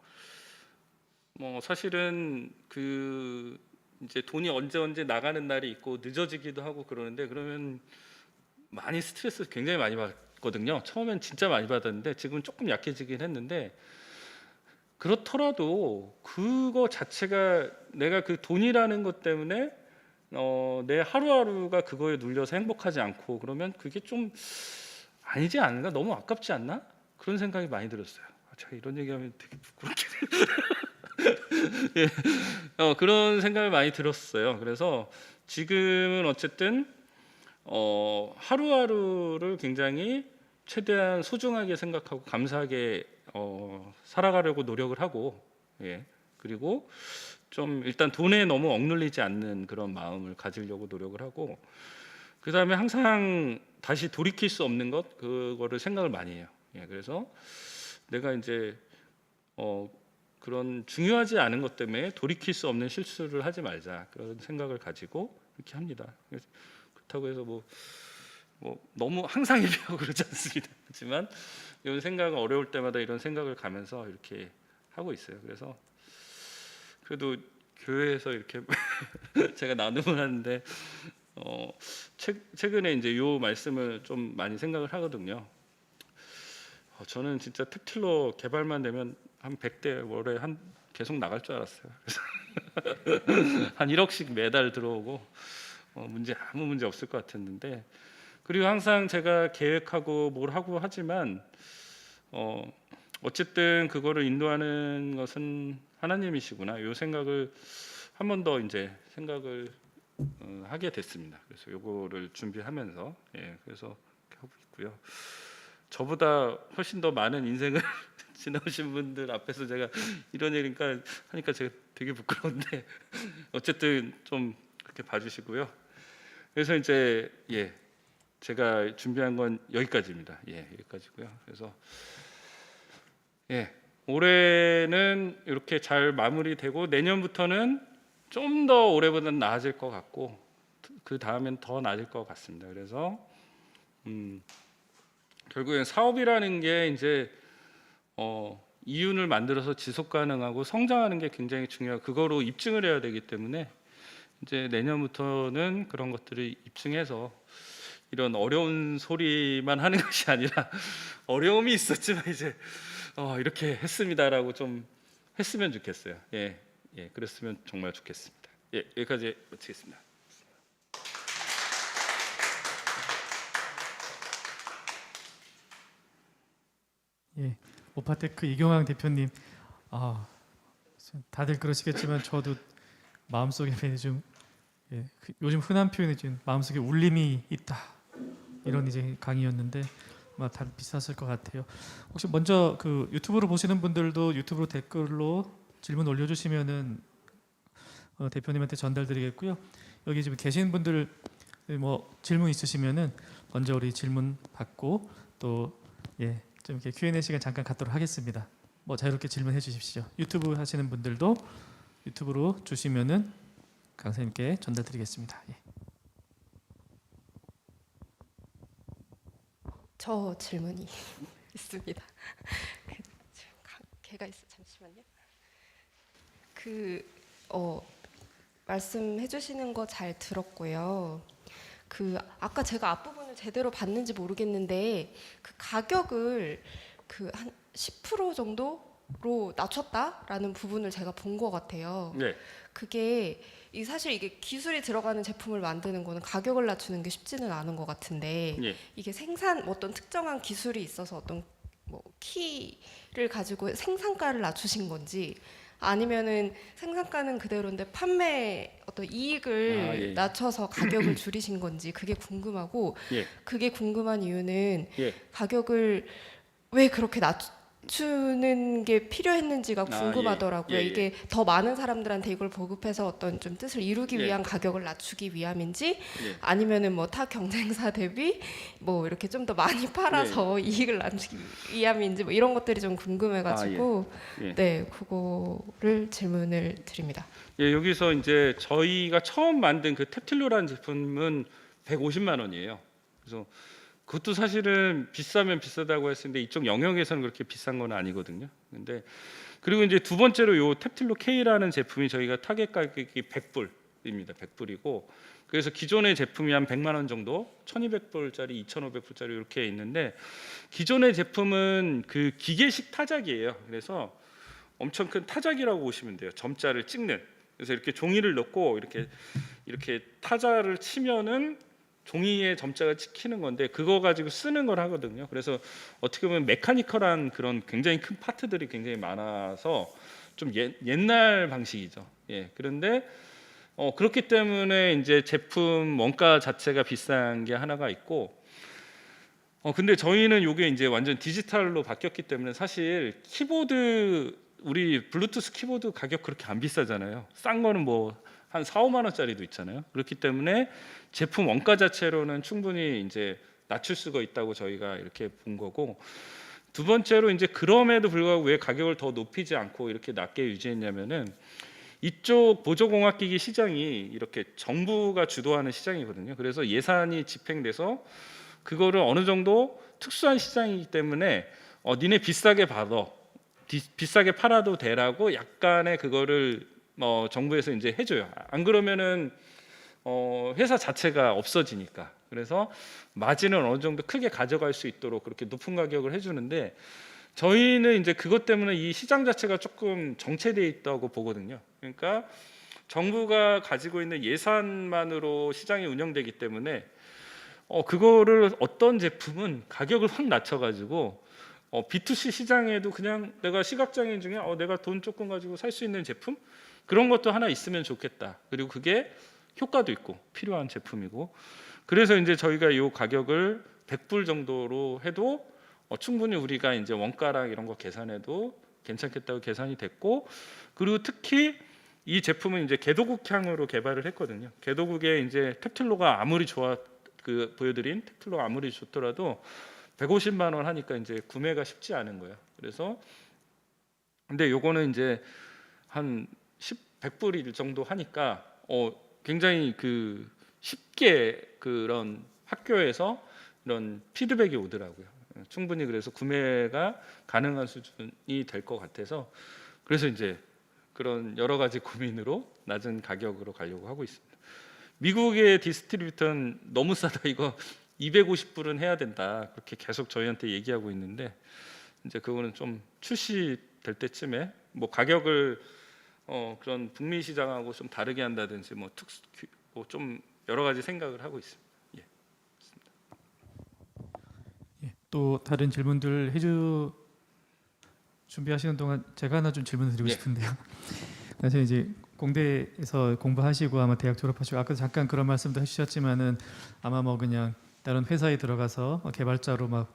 사실은 이제 돈이 언제 나가는 날이 있고 늦어지기도 하고 그러는데, 그러면 많이 스트레스 굉장히 많이 받거든요. 처음엔 진짜 많이 받았는데 지금은 조금 약해지긴 했는데, 그렇더라도 그거 자체가 내가 그 돈이라는 것 때문에 내 하루하루가 그거에 눌려서 행복하지 않고 그러면 그게 좀 아니지 않은가? 너무 아깝지 않나? 그런 생각이 많이 들었어요. 제가 이런 얘기하면 되게 부끄럽게 예, 그런 생각을 많이 들었어요. 그래서 지금은 어쨌든 하루하루를 굉장히 최대한 소중하게 생각하고 감사하게 살아가려고 노력을 하고, 예, 그리고 좀 일단 돈에 너무 억눌리지 않는 그런 마음을 가지려고 노력을 하고, 그 다음에 항상 다시 돌이킬 수 없는 것, 그거를 생각을 많이 해요. 예, 그래서 내가 이제 그런 중요하지 않은 것 때문에 돌이킬 수 없는 실수를 하지 말자, 그런 생각을 가지고 이렇게 합니다. 그렇다고 해서 뭐 너무 항상 이래요 그러지 않습니다. 하지만 이런 생각은 어려울 때마다 이런 생각을 가면서 이렇게 하고 있어요. 그래서 그래도 교회에서 이렇게 제가 나눔을 하는데 최근에 이제 요 말씀을 좀 많이 생각을 하거든요. 저는 진짜 탭틸러 개발만 되면 한 100대 월에 한 계속 나갈 줄 알았어요. 그래서 한 1억씩 매달 들어오고 아무 문제 없을 것 같았는데, 그리고 항상 제가 계획하고 뭘 하고 하지만 어쨌든 그거를 인도하는 것은 하나님이시구나, 이 생각을 한 번 더 이제 생각을 하게 됐습니다. 그래서 요거를 준비하면서, 예, 그래서 이렇게 하고 있고요. 저보다 훨씬 더 많은 인생을 지나오신 분들 앞에서 제가 이런 얘기니까 하니까 제가 되게 부끄러운데 어쨌든 좀 그렇게 봐주시고요. 그래서 이제 제가 준비한 건 여기까지입니다. 여기까지고요. 그래서 올해는 이렇게 잘 마무리되고 내년부터는 좀 더 올해보다는 나아질 것 같고 그 다음엔 더 나아질 것 같습니다. 그래서 결국엔 사업이라는 게 이제 이윤을 만들어서 지속 가능하고 성장하는 게 굉장히 중요하고 그거로 입증을 해야 되기 때문에 이제 내년부터는 그런 것들을 입증해서 이런 어려운 소리만 하는 것이 아니라 어려움이 있었지만 이제 이렇게 했습니다라고 좀 했으면 좋겠어요. 그랬으면 정말 좋겠습니다. 여기까지 마치겠습니다. 오파테크 이경황 대표님, 다들 그러시겠지만 저도 마음속에 좀 요즘 흔한 표현이 좀 마음속에 울림이 있다, 이런 이제 강의였는데 다들 비슷하실 것 같아요. 혹시 먼저 그 유튜브로 보시는 분들도 유튜브로 댓글로 질문 올려주시면은 대표님한테 전달드리겠고요. 여기 지금 계신 분들 뭐 질문 있으시면은 먼저 우리 질문 받고 또 좀 이렇게 Q&A 시간 잠깐 갖도록 하겠습니다. 뭐 자유롭게 질문해 주십시오. 유튜브 하시는 분들도 유튜브로 주시면은 강사님께 전달드리겠습니다. 저 질문이 있습니다. 개가 있어, 잠시만요. 말씀해 주시는 거 잘 들었고요. 아까 제가 앞부분을 제대로 봤는지 모르겠는데 그 가격을 한 10% 정도로 낮췄다라는 부분을 제가 본 것 같아요. 네. 그게 사실 이게 기술이 들어가는 제품을 만드는 거는 가격을 낮추는 게 쉽지는 않은 것 같은데 이게 어떤 특정한 기술이 있어서 어떤 키를 가지고 생산가를 낮추신 건지 아니면은 생산가는 그대로인데 판매 어떤 이익을 낮춰서 가격을 줄이신 건지 그게 궁금하고 그게 궁금한 이유는 가격을 왜 그렇게 낮추는 게 필요했는지가 궁금하더라고요. 이게 더 많은 사람들한테 이걸 보급해서 어떤 좀 뜻을 이루기 위한 가격을 낮추기 위함인지 아니면은 타 경쟁사 대비 이렇게 좀 더 많이 팔아서 이익을 낮추기 위함인지 이런 것들이 좀 궁금해가지고 그거를 질문을 드립니다. 여기서 이제 저희가 처음 만든 그 탭틸로라는 제품은 150만 원이에요. 그래서 그것도 사실은 비싸면 비싸다고 했었는데 이쪽 영역에서는 그렇게 비싼 건 아니거든요. 근데 그리고 이제 두 번째로 요 탭틸로 K라는 제품이 저희가 타겟 가격이 100불입니다. 100불이고 그래서 기존의 제품이 한 100만 원 정도, 1,200불짜리, 2,500불짜리 이렇게 있는데 기존의 제품은 그 기계식 타작이에요. 그래서 엄청 큰 타작이라고 보시면 돼요. 점자를 찍는. 그래서 이렇게 종이를 넣고 이렇게 타자를 치면은 종이에 점자가 찍히는 건데 그거 가지고 쓰는 걸 하거든요. 그래서 어떻게 보면 메카니컬한 그런 굉장히 큰 파트들이 굉장히 많아서 좀 옛날 방식이죠. 그런데 그렇기 때문에 이제 제품 원가 자체가 비싼 게 하나가 있고 근데 저희는 요게 이제 완전 디지털로 바뀌었기 때문에 사실 키보드 우리 블루투스 키보드 가격 그렇게 안 비싸잖아요. 싼 거는 뭐 한 4, 5만 원짜리도 있잖아요. 그렇기 때문에 제품 원가 자체로는 충분히 이제 낮출 수가 있다고 저희가 이렇게 본 거고, 두 번째로 이제 그럼에도 불구하고 왜 가격을 더 높이지 않고 이렇게 낮게 유지했냐면은 이쪽 보조공학기기 시장이 이렇게 정부가 주도하는 시장이거든요. 그래서 예산이 집행돼서 그거를 어느 정도 특수한 시장이기 때문에 니네 비싸게 받아, 비싸게 팔아도 되라고 약간의 그거를 정부에서 이제 해줘요. 안 그러면은 회사 자체가 없어지니까. 그래서 마진을 어느 정도 크게 가져갈 수 있도록 그렇게 높은 가격을 해주는데, 저희는 이제 그것 때문에 이 시장 자체가 조금 정체되어 있다고 보거든요. 그러니까 정부가 가지고 있는 예산만으로 시장이 운영되기 때문에 그거를 어떤 제품은 가격을 확 낮춰가지고 B2C 시장에도 그냥 내가 시각장애인 중에 내가 돈 조금 가지고 살 수 있는 제품 그런 것도 하나 있으면 좋겠다. 그리고 그게 효과도 있고 필요한 제품이고, 그래서 이제 저희가 이 가격을 100불 정도로 해도 충분히 우리가 이제 원가랑 이런 거 계산해도 괜찮겠다고 계산이 됐고, 그리고 특히 이 제품은 이제 개도국향으로 개발을 했거든요. 개도국에 이제 텍틀로가 아무리 보여드린 텍틀로가 아무리 좋더라도 150만 원 하니까 이제 구매가 쉽지 않은 거예요. 그래서 근데 요거는 이제 한 100불 정도 하니까 굉장히 쉽게 그런 학교에서 이런 피드백이 오더라고요. 충분히 그래서 구매가 가능한 수준이 될 것 같아서, 그래서 이제 그런 여러 가지 고민으로 낮은 가격으로 가려고 하고 있습니다. 미국의 디스트리뷰터는 너무 싸다, 이거 250불은 해야 된다, 그렇게 계속 저희한테 얘기하고 있는데, 이제 그거는 좀 출시될 때쯤에 뭐 가격을 그런 북미 시장하고 좀 다르게 한다든지 뭐 좀 여러 가지 생각을 하고 있습니다. 예, 또 다른 질문들 준비하시는 동안 제가 하나 좀 질문을 드리고 예. 싶은데요. 사실 이제 공대에서 공부하시고 아마 대학 졸업하시고 아까 잠깐 그런 말씀도 해주셨지만은 아마 뭐 그냥 다른 회사에 들어가서 개발자로 뭐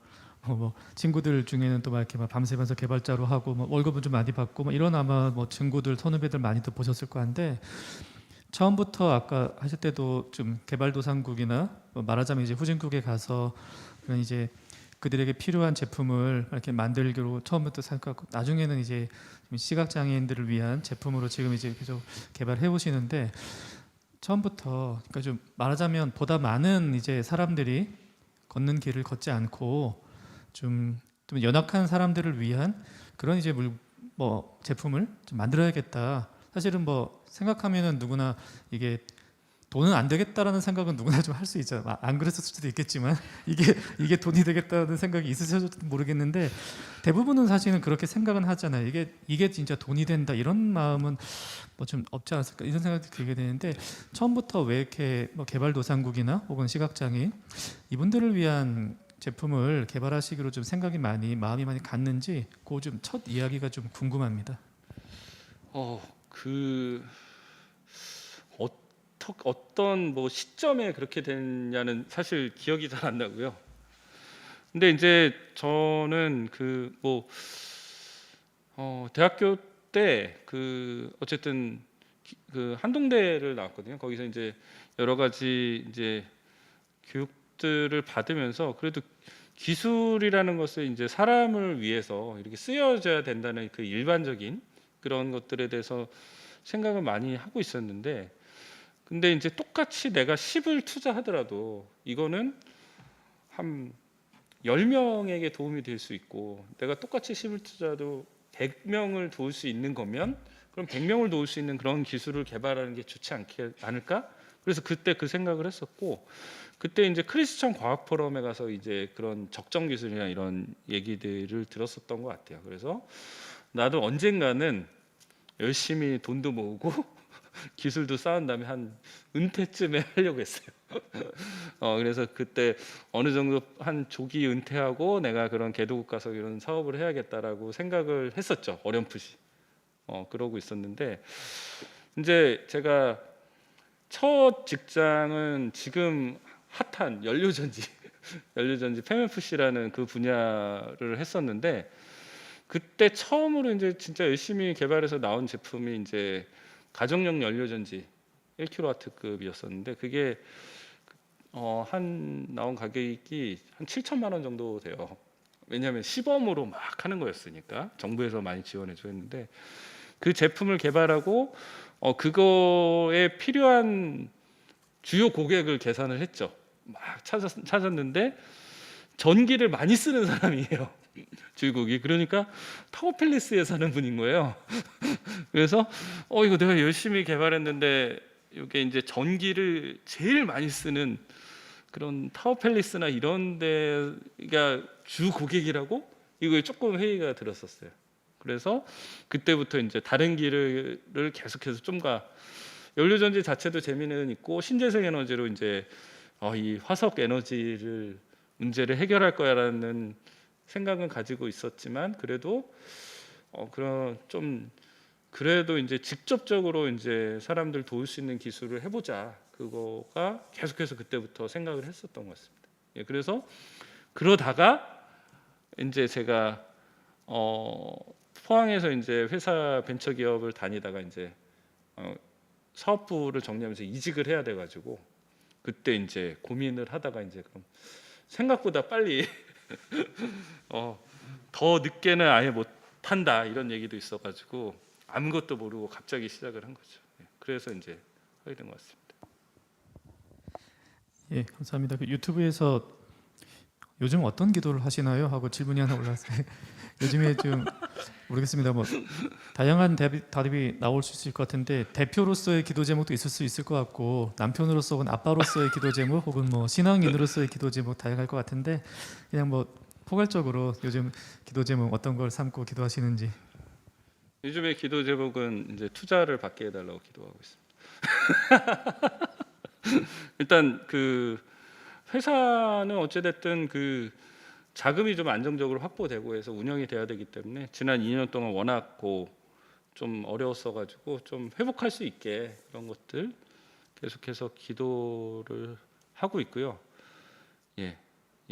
친구들 중에는 또 막 이렇게 막 밤새면서 개발자로 하고 뭐 월급은 좀 많이 받고 뭐 이런 아마 뭐 친구들 선후배들 많이도 보셨을 거 한데, 처음부터 아까 하실 때도 좀 개발도상국이나 뭐 말하자면 이제 후진국에 가서 그런 이제 그들에게 필요한 제품을 이렇게 만들기로 처음부터 생각하고 나중에는 이제 시각장애인들을 위한 제품으로 지금 이제 계속 개발해 오시는데, 처음부터 그러니까 좀 말하자면 보다 많은 이제 사람들이 걷는 길을 걷지 않고 좀 연약한 사람들을 위한 그런 이제 뭐 제품을 좀 만들어야겠다. 사실은 뭐 생각하면은 누구나 이게 돈은 안 되겠다라는 생각은 누구나 좀 할 수 있죠. 안 그랬을 수도 있겠지만 이게 돈이 되겠다는 생각이 있으셔도 모르겠는데, 대부분은 사실은 그렇게 생각은 하잖아요. 이게 진짜 돈이 된다 이런 마음은 뭐 좀 없지 않았을까 이런 생각이 들게 되는데, 처음부터 왜 이렇게 뭐 개발도상국이나 혹은 시각장애인 이분들을 위한 제품을 개발하시기로 좀 마음이 많이 갔는지 그 좀 첫 이야기가 좀 궁금합니다. 어떤 뭐 시점에 그렇게 됐냐는 사실 기억이 잘 안 나고요. 근데 이제 저는 대학교 때 어쨌든 한동대를 나왔거든요. 거기서 이제 여러 가지 이제 교육들을 받으면서 그래도 기술이라는 것을 이제 사람을 위해서 이렇게 쓰여져야 된다는 그 일반적인 그런 것들에 대해서 생각을 많이 하고 있었는데, 근데 이제 똑같이 내가 10을 투자하더라도 이거는 한 10명에게 도움이 될 수 있고, 내가 똑같이 10을 투자도 100명을 도울 수 있는 거면 그럼 100명을 도울 수 있는 그런 기술을 개발하는 게 좋지 않을까? 그래서 그때 그 생각을 했었고, 그때 이제 크리스천 과학 포럼에 가서 이제 그런 적정 기술이나 이런 얘기들을 들었었던 것 같아요. 그래서 나도 언젠가는 열심히 돈도 모으고 기술도 쌓은 다음에 한 은퇴쯤에 하려고 했어요. 그래서 그때 어느 정도 한 조기 은퇴하고 내가 그런 개도국 가서 이런 사업을 해야겠다라고 생각을 했었죠. 어렴풋이. 그러고 있었는데, 이제 제가 첫 직장은 지금 핫한 연료전지 연료전지 PEMFC라는 그 분야를 했었는데 그때 처음으로 이제 진짜 열심히 개발해서 나온 제품이 이제 가정용 연료전지 1kW급이었었는데 그게 한 나온 가격이 한 7천만 원 정도 돼요. 왜냐하면 시범으로 막 하는 거였으니까 정부에서 많이 지원해 줬는데 그 제품을 개발하고 그거에 필요한 주요 고객을 계산을 했죠. 막 찾았는데 전기를 많이 쓰는 사람이에요. 주요국이. 그러니까 타워팰리스에 사는 분인 거예요. 그래서 이거 내가 열심히 개발했는데 이게 이제 전기를 제일 많이 쓰는 그런 타워팰리스나 이런 데가 주 고객이라고 이거에 조금 회의가 들었었어요. 그래서 그때부터 이제 다른 길을 계속해서 연료전지 자체도 재미는 있고 신재생 에너지로 이제 이 화석 에너지를 문제를 해결할 거야라는 생각은 가지고 있었지만 그래도 그래도 이제 직접적으로 이제 사람들 도울 수 있는 기술을 해보자. 그거가 계속해서 그때부터 생각을 했었던 것 같습니다. 예, 그래서 그러다가 이제 제가 포항에서 이제 회사 벤처 기업을 다니다가 이제 사업부를 정리하면서 이직을 해야 돼가지고 그때 이제 고민을 하다가 이제 그럼 생각보다 빨리 더 늦게는 아예 못 한다 이런 얘기도 있어가지고 아무것도 모르고 갑자기 시작을 한 거죠. 예, 그래서 이제 하게 된 것 같습니다. 예, 감사합니다. 그 유튜브에서 요즘 어떤 기도를 하시나요? 하고 질문이 하나 올라왔어요. 요즘에 좀 모르겠습니다. 뭐 다양한 답이 나올 수 있을 것 같은데 대표로서의 기도 제목도 있을 수 있을 것 같고 남편으로서 혹은 아빠로서의 기도 제목 혹은 뭐 신앙인으로서의 기도 제목 다양할 것 같은데 그냥 뭐 포괄적으로 요즘 기도 제목 어떤 걸 삼고 기도하시는지. 요즘에 기도 제목은 이제 투자를 받게 해달라고 기도하고 있습니다. 일단 그 회사는 어찌됐든 그 자금이 좀 안정적으로 확보되고 해서 운영이 돼야 되기 때문에 지난 2년 동안 워낙 좀 어려웠어가지고 좀 회복할 수 있게 이런 것들 계속해서 기도를 하고 있고요. 예,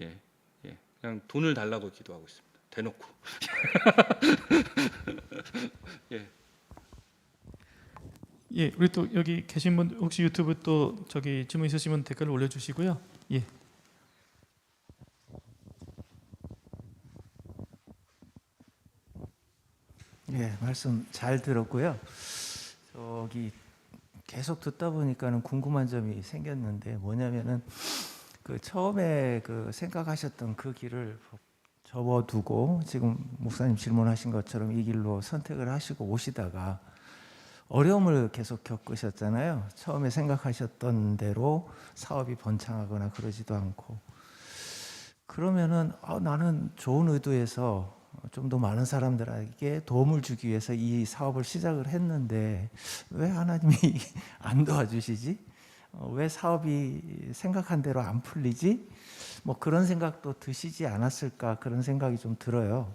예, 예. 그냥 돈을 달라고 기도하고 있습니다. 대놓고. 예. 예, 우리 또 여기 계신 분 혹시 유튜브 또 저기 질문 있으시면 댓글을 올려주시고요. 예. 예, 말씀 잘 들었고요. 저기 계속 듣다 보니까는 궁금한 점이 생겼는데 뭐냐면은 그 처음에 그 생각하셨던 그 길을 접어두고 지금 목사님 질문하신 것처럼 이 길로 선택을 하시고 오시다가 어려움을 계속 겪으셨잖아요. 처음에 생각하셨던 대로 사업이 번창하거나 그러지도 않고 그러면은 나는 좋은 의도에서 좀 더 많은 사람들에게 도움을 주기 위해서 이 사업을 시작을 했는데 왜 하나님이 안 도와주시지? 왜 사업이 생각한 대로 안 풀리지? 뭐 그런 생각도 드시지 않았을까 그런 생각이 좀 들어요.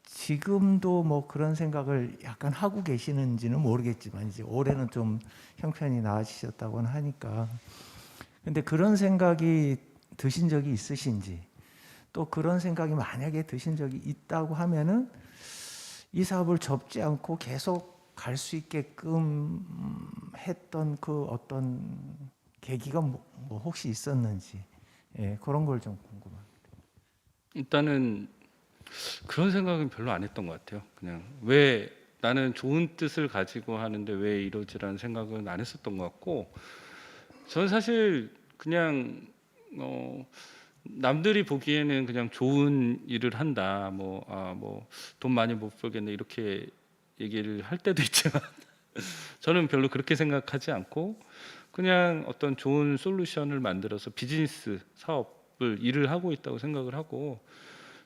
지금도 뭐 그런 생각을 약간 하고 계시는지는 모르겠지만 이제 올해는 좀 형편이 나아지셨다고는 하니까 근데 그런 생각이 드신 적이 있으신지 또 그런 생각이 만약에 드신 적이 있다고 하면은 이 사업을 접지 않고 계속 갈 수 있게끔 했던 그 어떤 계기가 뭐 혹시 있었는지 그런 걸 좀 궁금합니다. 일단은 그런 생각은 별로 안 했던 것 같아요. 그냥 왜 나는 좋은 뜻을 가지고 하는데 왜 이러지라는 생각은 안 했었던 것 같고 저는 사실 그냥 남들이 보기에는 그냥 좋은 일을 한다 뭐 돈 많이 못 벌겠네 이렇게 얘기를 할 때도 있지만 저는 별로 그렇게 생각하지 않고 그냥 어떤 좋은 솔루션을 만들어서 비즈니스 사업을 일을 하고 있다고 생각을 하고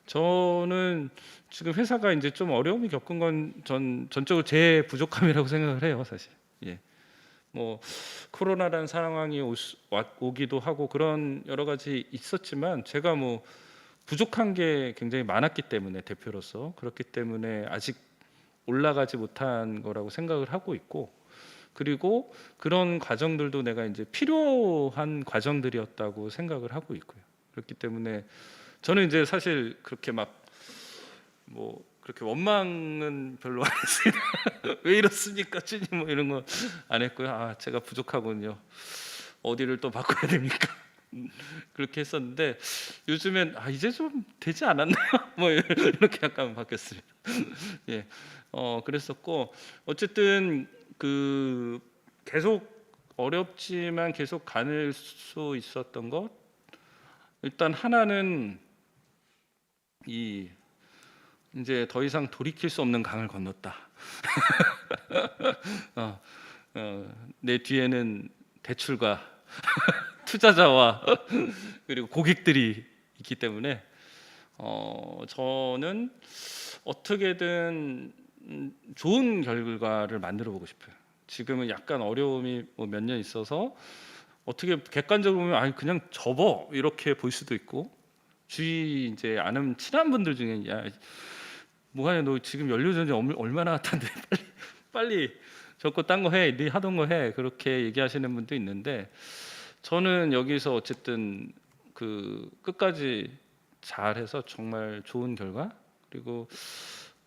저는 지금 회사가 이제 좀 어려움이 겪은 건 전적으로 제 부족함이라고 생각을 해요, 사실. 예. 뭐 코로나라는 상황이 오기도 하고 그런 여러 가지 있었지만 제가 뭐 부족한 게 굉장히 많았기 때문에 대표로서 그렇기 때문에 아직 올라가지 못한 거라고 생각을 하고 있고 그리고 그런 과정들도 내가 이제 필요한 과정들이었다고 생각을 하고 있고요. 그렇기 때문에 저는 이제 사실 그렇게 막 뭐 그렇게 원망은 별로 안 했습니다. 왜 이렇습니까, 주님? 뭐 이런 거 안 했고요. 아, 제가 부족하군요. 어디를 또 바꿔야 됩니까? 그렇게 했었는데 요즘엔 아, 이제 좀 되지 않았나요? 뭐 이렇게 약간 바뀌었습니다. 예, 그랬었고 어쨌든 그 계속 어렵지만 계속 가늘 수 있었던 것 일단 하나는 이 이제 더 이상 돌이킬 수 없는 강을 건넜다. 어, 내 뒤에는 대출과 투자자와 그리고 고객들이 있기 때문에 저는 어떻게든 좋은 결과를 만들어 보고 싶어요. 지금은 약간 어려움이 뭐 몇 년 있어서 어떻게 객관적으로 보면 아니 그냥 접어 이렇게 볼 수도 있고 주위 이제 아는 친한 분들 중에 야 뭐하냐 너 지금 연료전지 얼마나 왔던데 빨리 저거 딴 거 해, 네 하던 거 해 그렇게 얘기하시는 분도 있는데 저는 여기서 어쨌든 그 끝까지 잘해서 정말 좋은 결과 그리고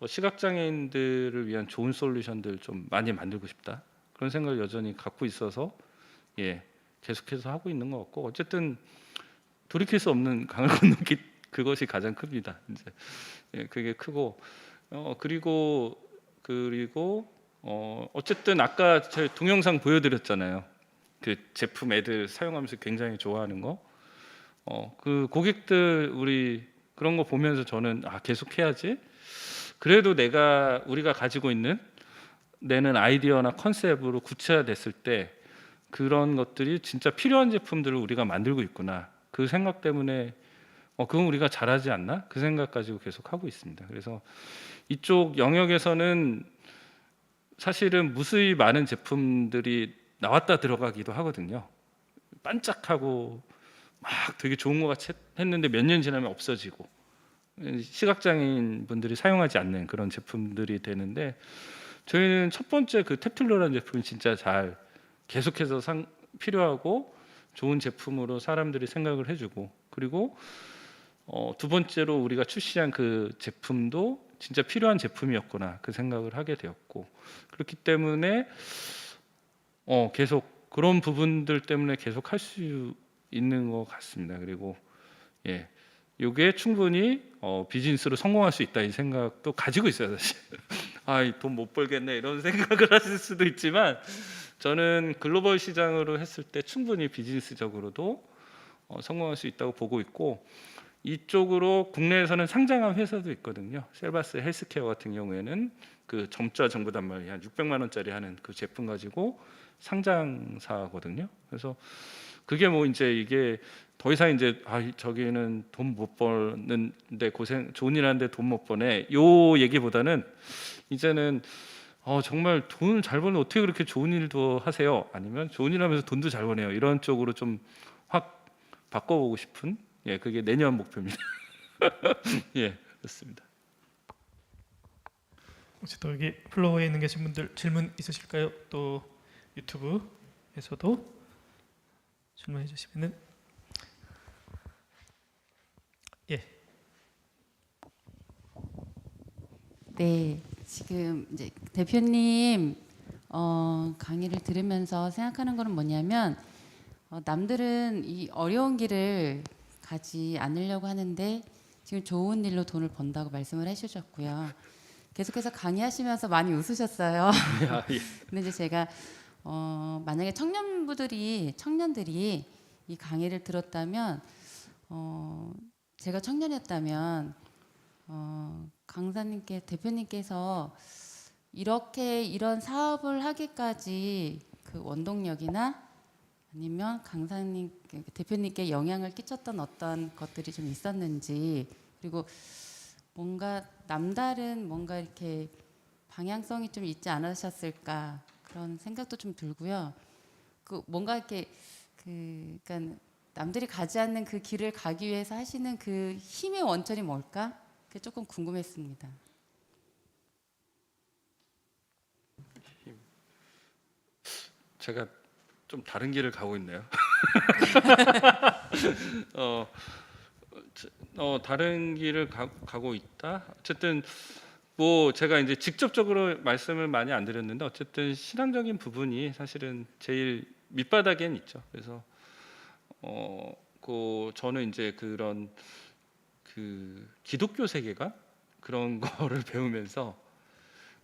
시각장애인들을 위한 좋은 솔루션들 좀 많이 만들고 싶다 그런 생각을 여전히 갖고 있어서 예 계속해서 하고 있는 것 같고 어쨌든 돌이킬 수 없는 강을 건너기 그것이 가장 큽니다. 이제 예, 그게 크고 그리고 어쨌든 아까 제 동영상 보여드렸잖아요. 그 제품 애들 사용하면서 굉장히 좋아하는 거. 그 고객들 우리 그런 거 보면서 저는 아 계속 해야지. 그래도 우리가 가지고 있는 내는 아이디어나 컨셉으로 구체화됐을 때 그런 것들이 진짜 필요한 제품들을 우리가 만들고 있구나. 그 생각 때문에 그건 우리가 잘하지 않나? 그 생각 가지고 계속 하고 있습니다. 그래서 이쪽 영역에서는 사실은 무수히 많은 제품들이 나왔다 들어가기도 하거든요. 반짝하고 막 되게 좋은 것 같이 했는데 몇 년 지나면 없어지고 시각장애인 분들이 사용하지 않는 그런 제품들이 되는데 저희는 첫 번째 그 탭툴러라는 제품이 진짜 잘 계속해서 필요하고 좋은 제품으로 사람들이 생각을 해주고 그리고 두 번째로 우리가 출시한 그 제품도 진짜 필요한 제품이었구나 그 생각을 하게 되었고 그렇기 때문에 계속 그런 부분들 때문에 계속 할 수 있는 것 같습니다. 그리고 예, 이게 충분히 비즈니스로 성공할 수 있다 이 생각도 가지고 있어요 사실. 돈 못 벌겠네 이런 생각을 하실 수도 있지만 저는 글로벌 시장으로 했을 때 충분히 비즈니스적으로도 성공할 수 있다고 보고 있고 이쪽으로 국내에서는 상장한 회사도 있거든요. 셀바스 헬스케어 같은 경우에는 그 점자 정보 단말이 한 600만 원짜리 하는 그 제품 가지고 상장사거든요. 그래서 그게 뭐 이제 이게 더 이상 이제 저기는 돈 못 버는데 좋은 일 하는데 돈 못 버네 요 얘기보다는 이제는 정말 돈을 잘 버는 어떻게 그렇게 좋은 일도 하세요? 아니면 좋은 일 하면서 돈도 잘 버네요. 이런 쪽으로 좀 확 바꿔보고 싶은 그게 내년 목표입니다. 예, 그렇습니다. 혹시 또 여기 플로어에 있는 계신 분들 질문 있으실까요? 또 유튜브에서도 질문해 주시면은 예. 네, 지금 이제 대표님 강의를 들으면서 생각하는 거는 뭐냐면 남들은 이 어려운 길을 가지 않으려고 하는데 지금 좋은 일로 돈을 번다고 말씀을 해주셨고요. 계속해서 강의하시면서 많이 웃으셨어요. 예. 근데 이제 제가 만약에 청년들이 이 강의를 들었다면 제가 청년이었다면 강사님께 대표님께서 이런 사업을 하기까지 그 원동력이나 아니면 강사님 대표님께 영향을 끼쳤던 어떤 것들이 좀 있었는지 그리고 뭔가 남다른 뭔가 이렇게 방향성이 좀 있지 않으셨을까 그런 생각도 좀 들고요. 그 뭔가 이렇게 그러니까 남들이 가지 않는 그 길을 가기 위해서 하시는 그 힘의 원천이 뭘까? 그게 조금 궁금했습니다. 제가 좀 다른 길을 가고 있네요. 다른 길을 가고 있다. 어쨌든 뭐 제가 이제 직접적으로 말씀을 많이 안 드렸는데 어쨌든 신앙적인 부분이 사실은 제일 밑바닥엔 있죠. 그래서 저는 이제 그런 그 기독교 세계관 그런 거를 배우면서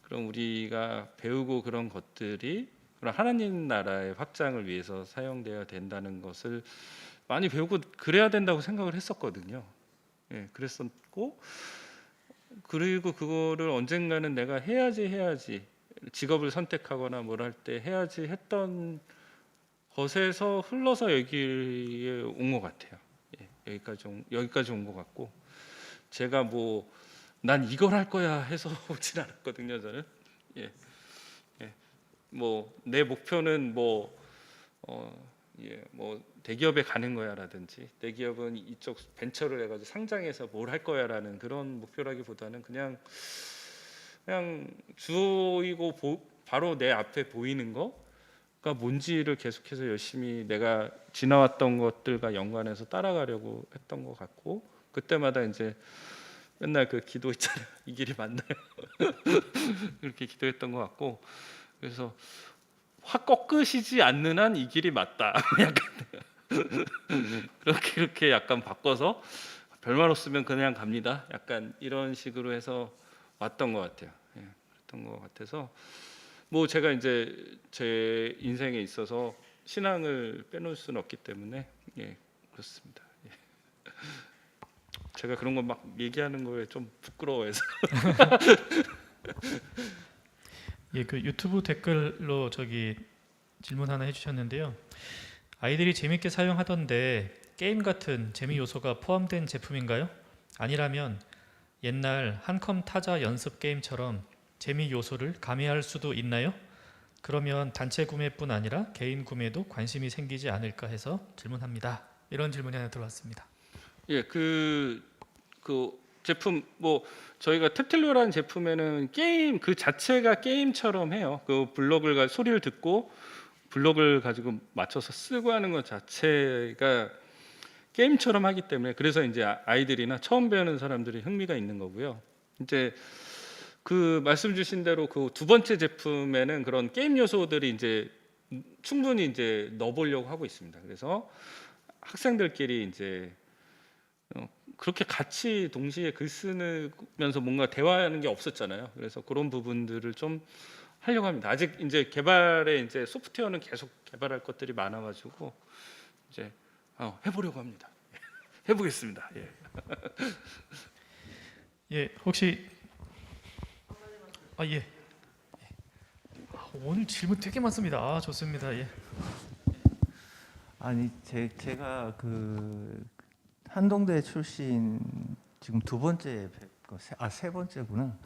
그럼 우리가 배우고 그런 것들이 그런 하나님 나라의 확장을 위해서 사용되어야 된다는 것을 많이 배우고 그래야 된다고 생각을 했었거든요. 예, 그랬었고 그리고 그거를 언젠가는 내가 해야지 직업을 선택하거나 뭘 할 때 해야지 했던 것에서 흘러서 여기에 온 것 같아요. 예, 여기까지 온 것 같고 제가 뭐 난 이걸 할 거야 해서 오진 않았거든요. 저는 뭐 내 목표는 뭐 대기업에 가는 거야라든지 내 기업은 이쪽 벤처를 해가지고 상장해서 뭘 할 거야라는 그런 목표라기보다는 그냥 주어이고 바로 내 앞에 보이는 거가 뭔지를 계속해서 열심히 내가 지나왔던 것들과 연관해서 따라가려고 했던 것 같고 그때마다 이제 맨날 그 기도 있잖아요. 이 길이 맞나요? 그렇게 기도했던 것 같고 그래서 확 꺾으시지 않는 한 이 길이 맞다. 약간 그렇게 약간 바꿔서 별말 없으면 그냥 갑니다. 약간 이런 식으로 해서 왔던 것 같아요. 예, 그랬던 것 같아서 뭐 제가 이제 제 인생에 있어서 신앙을 빼놓을 수는 없기 때문에 예, 그렇습니다. 예. 제가 그런 거 막 얘기하는 거에 좀 부끄러워해서 예, 그 유튜브 댓글로 저기 질문 하나 해주셨는데요. 아이들이 재밌게 사용하던데 게임 같은 재미 요소가 포함된 제품인가요? 아니라면 옛날 한컴 타자 연습 게임처럼 재미 요소를 가미할 수도 있나요? 그러면 단체 구매뿐 아니라 개인 구매도 관심이 생기지 않을까 해서 질문합니다. 이런 질문이 하나 들어왔습니다. 예, 그 제품 뭐 저희가 탭틸로라는 제품에는 게임 그 자체가 게임처럼 해요. 그 블럭을 소리를 듣고 블럭을 가지고 맞춰서 쓰고 하는 것 자체가 게임처럼 하기 때문에 그래서 이제 아이들이나 처음 배우는 사람들이 흥미가 있는 거고요. 이제 그 말씀 주신 대로 그 두 번째 제품에는 그런 게임 요소들이 이제 충분히 이제 넣어보려고 하고 있습니다. 그래서 학생들끼리 이제 그렇게 같이 동시에 글 쓰면서 뭔가 대화하는 게 없었잖아요. 그래서 그런 부분들을 좀 하려고 합니다. 아직 이제 개발에 이제 소프트웨어는 계속 개발할 것들이 많아가지고 이제 해보려고 합니다. 해보겠습니다. 예. 예, 혹시 예. 오늘 질문 되게 많습니다. 좋습니다. 예. 아니 제가 그 한동대 출신 지금 두 번째 세 번째구나.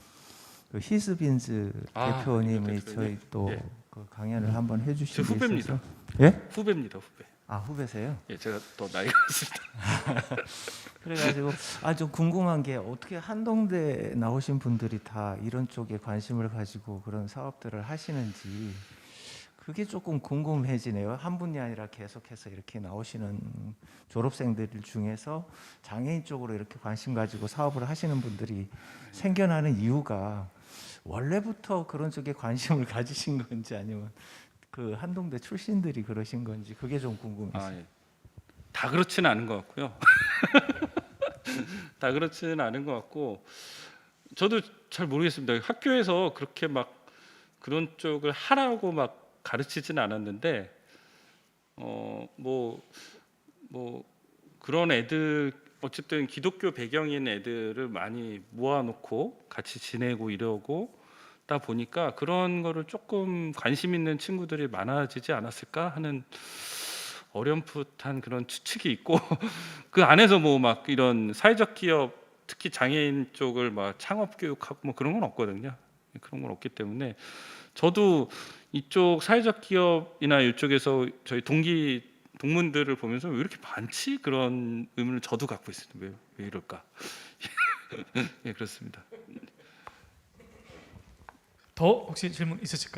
그 히스빈즈 대표님이 저희 또 예. 그 강연을 한번 제 해주신 게 후배입니다. 있어서 예? 후배입니다. 후배. 아 후배세요? 예, 제가 더 나이가 있습니다. 그래가지고 좀 궁금한 게 어떻게 한동대 나오신 분들이 다 이런 쪽에 관심을 가지고 그런 사업들을 하시는지 그게 조금 궁금해지네요. 한 분이 아니라 계속해서 이렇게 나오시는 졸업생들 중에서 장애인 쪽으로 이렇게 관심 가지고 사업을 하시는 분들이 생겨나는 이유가 원래부터 그런 쪽에 관심을 가지신 건지 아니면 그 한동대 출신들이 그러신 건지 그게 좀 궁금해요. 예. 다 그렇지는 않은 것 같고요. 다 그렇지는 않은 것 같고 저도 잘 모르겠습니다. 학교에서 그렇게 막 그런 쪽을 하라고 막 가르치지는 않았는데 뭐 그런 애들 어쨌든 기독교 배경인 애들을 많이 모아놓고 같이 지내고 이러고다 보니까 그런 거를 조금 관심 있는 친구들이 많아지지 않았을까 하는 어렴풋한 그런 추측이 있고 그 안에서 뭐 막 이런 사회적 기업 특히 장애인 쪽을 막 창업 교육하고 뭐 그런 건 없거든요. 그런 건 없기 때문에 저도 이쪽 사회적 기업이나 이쪽에서 저희 동문들을 보면서 왜 이렇게 많지? 그런 의문을 저도 갖고 있습니다. 왜 이럴까? 예, 그렇습니다. 더 혹시 질문 있으실까요?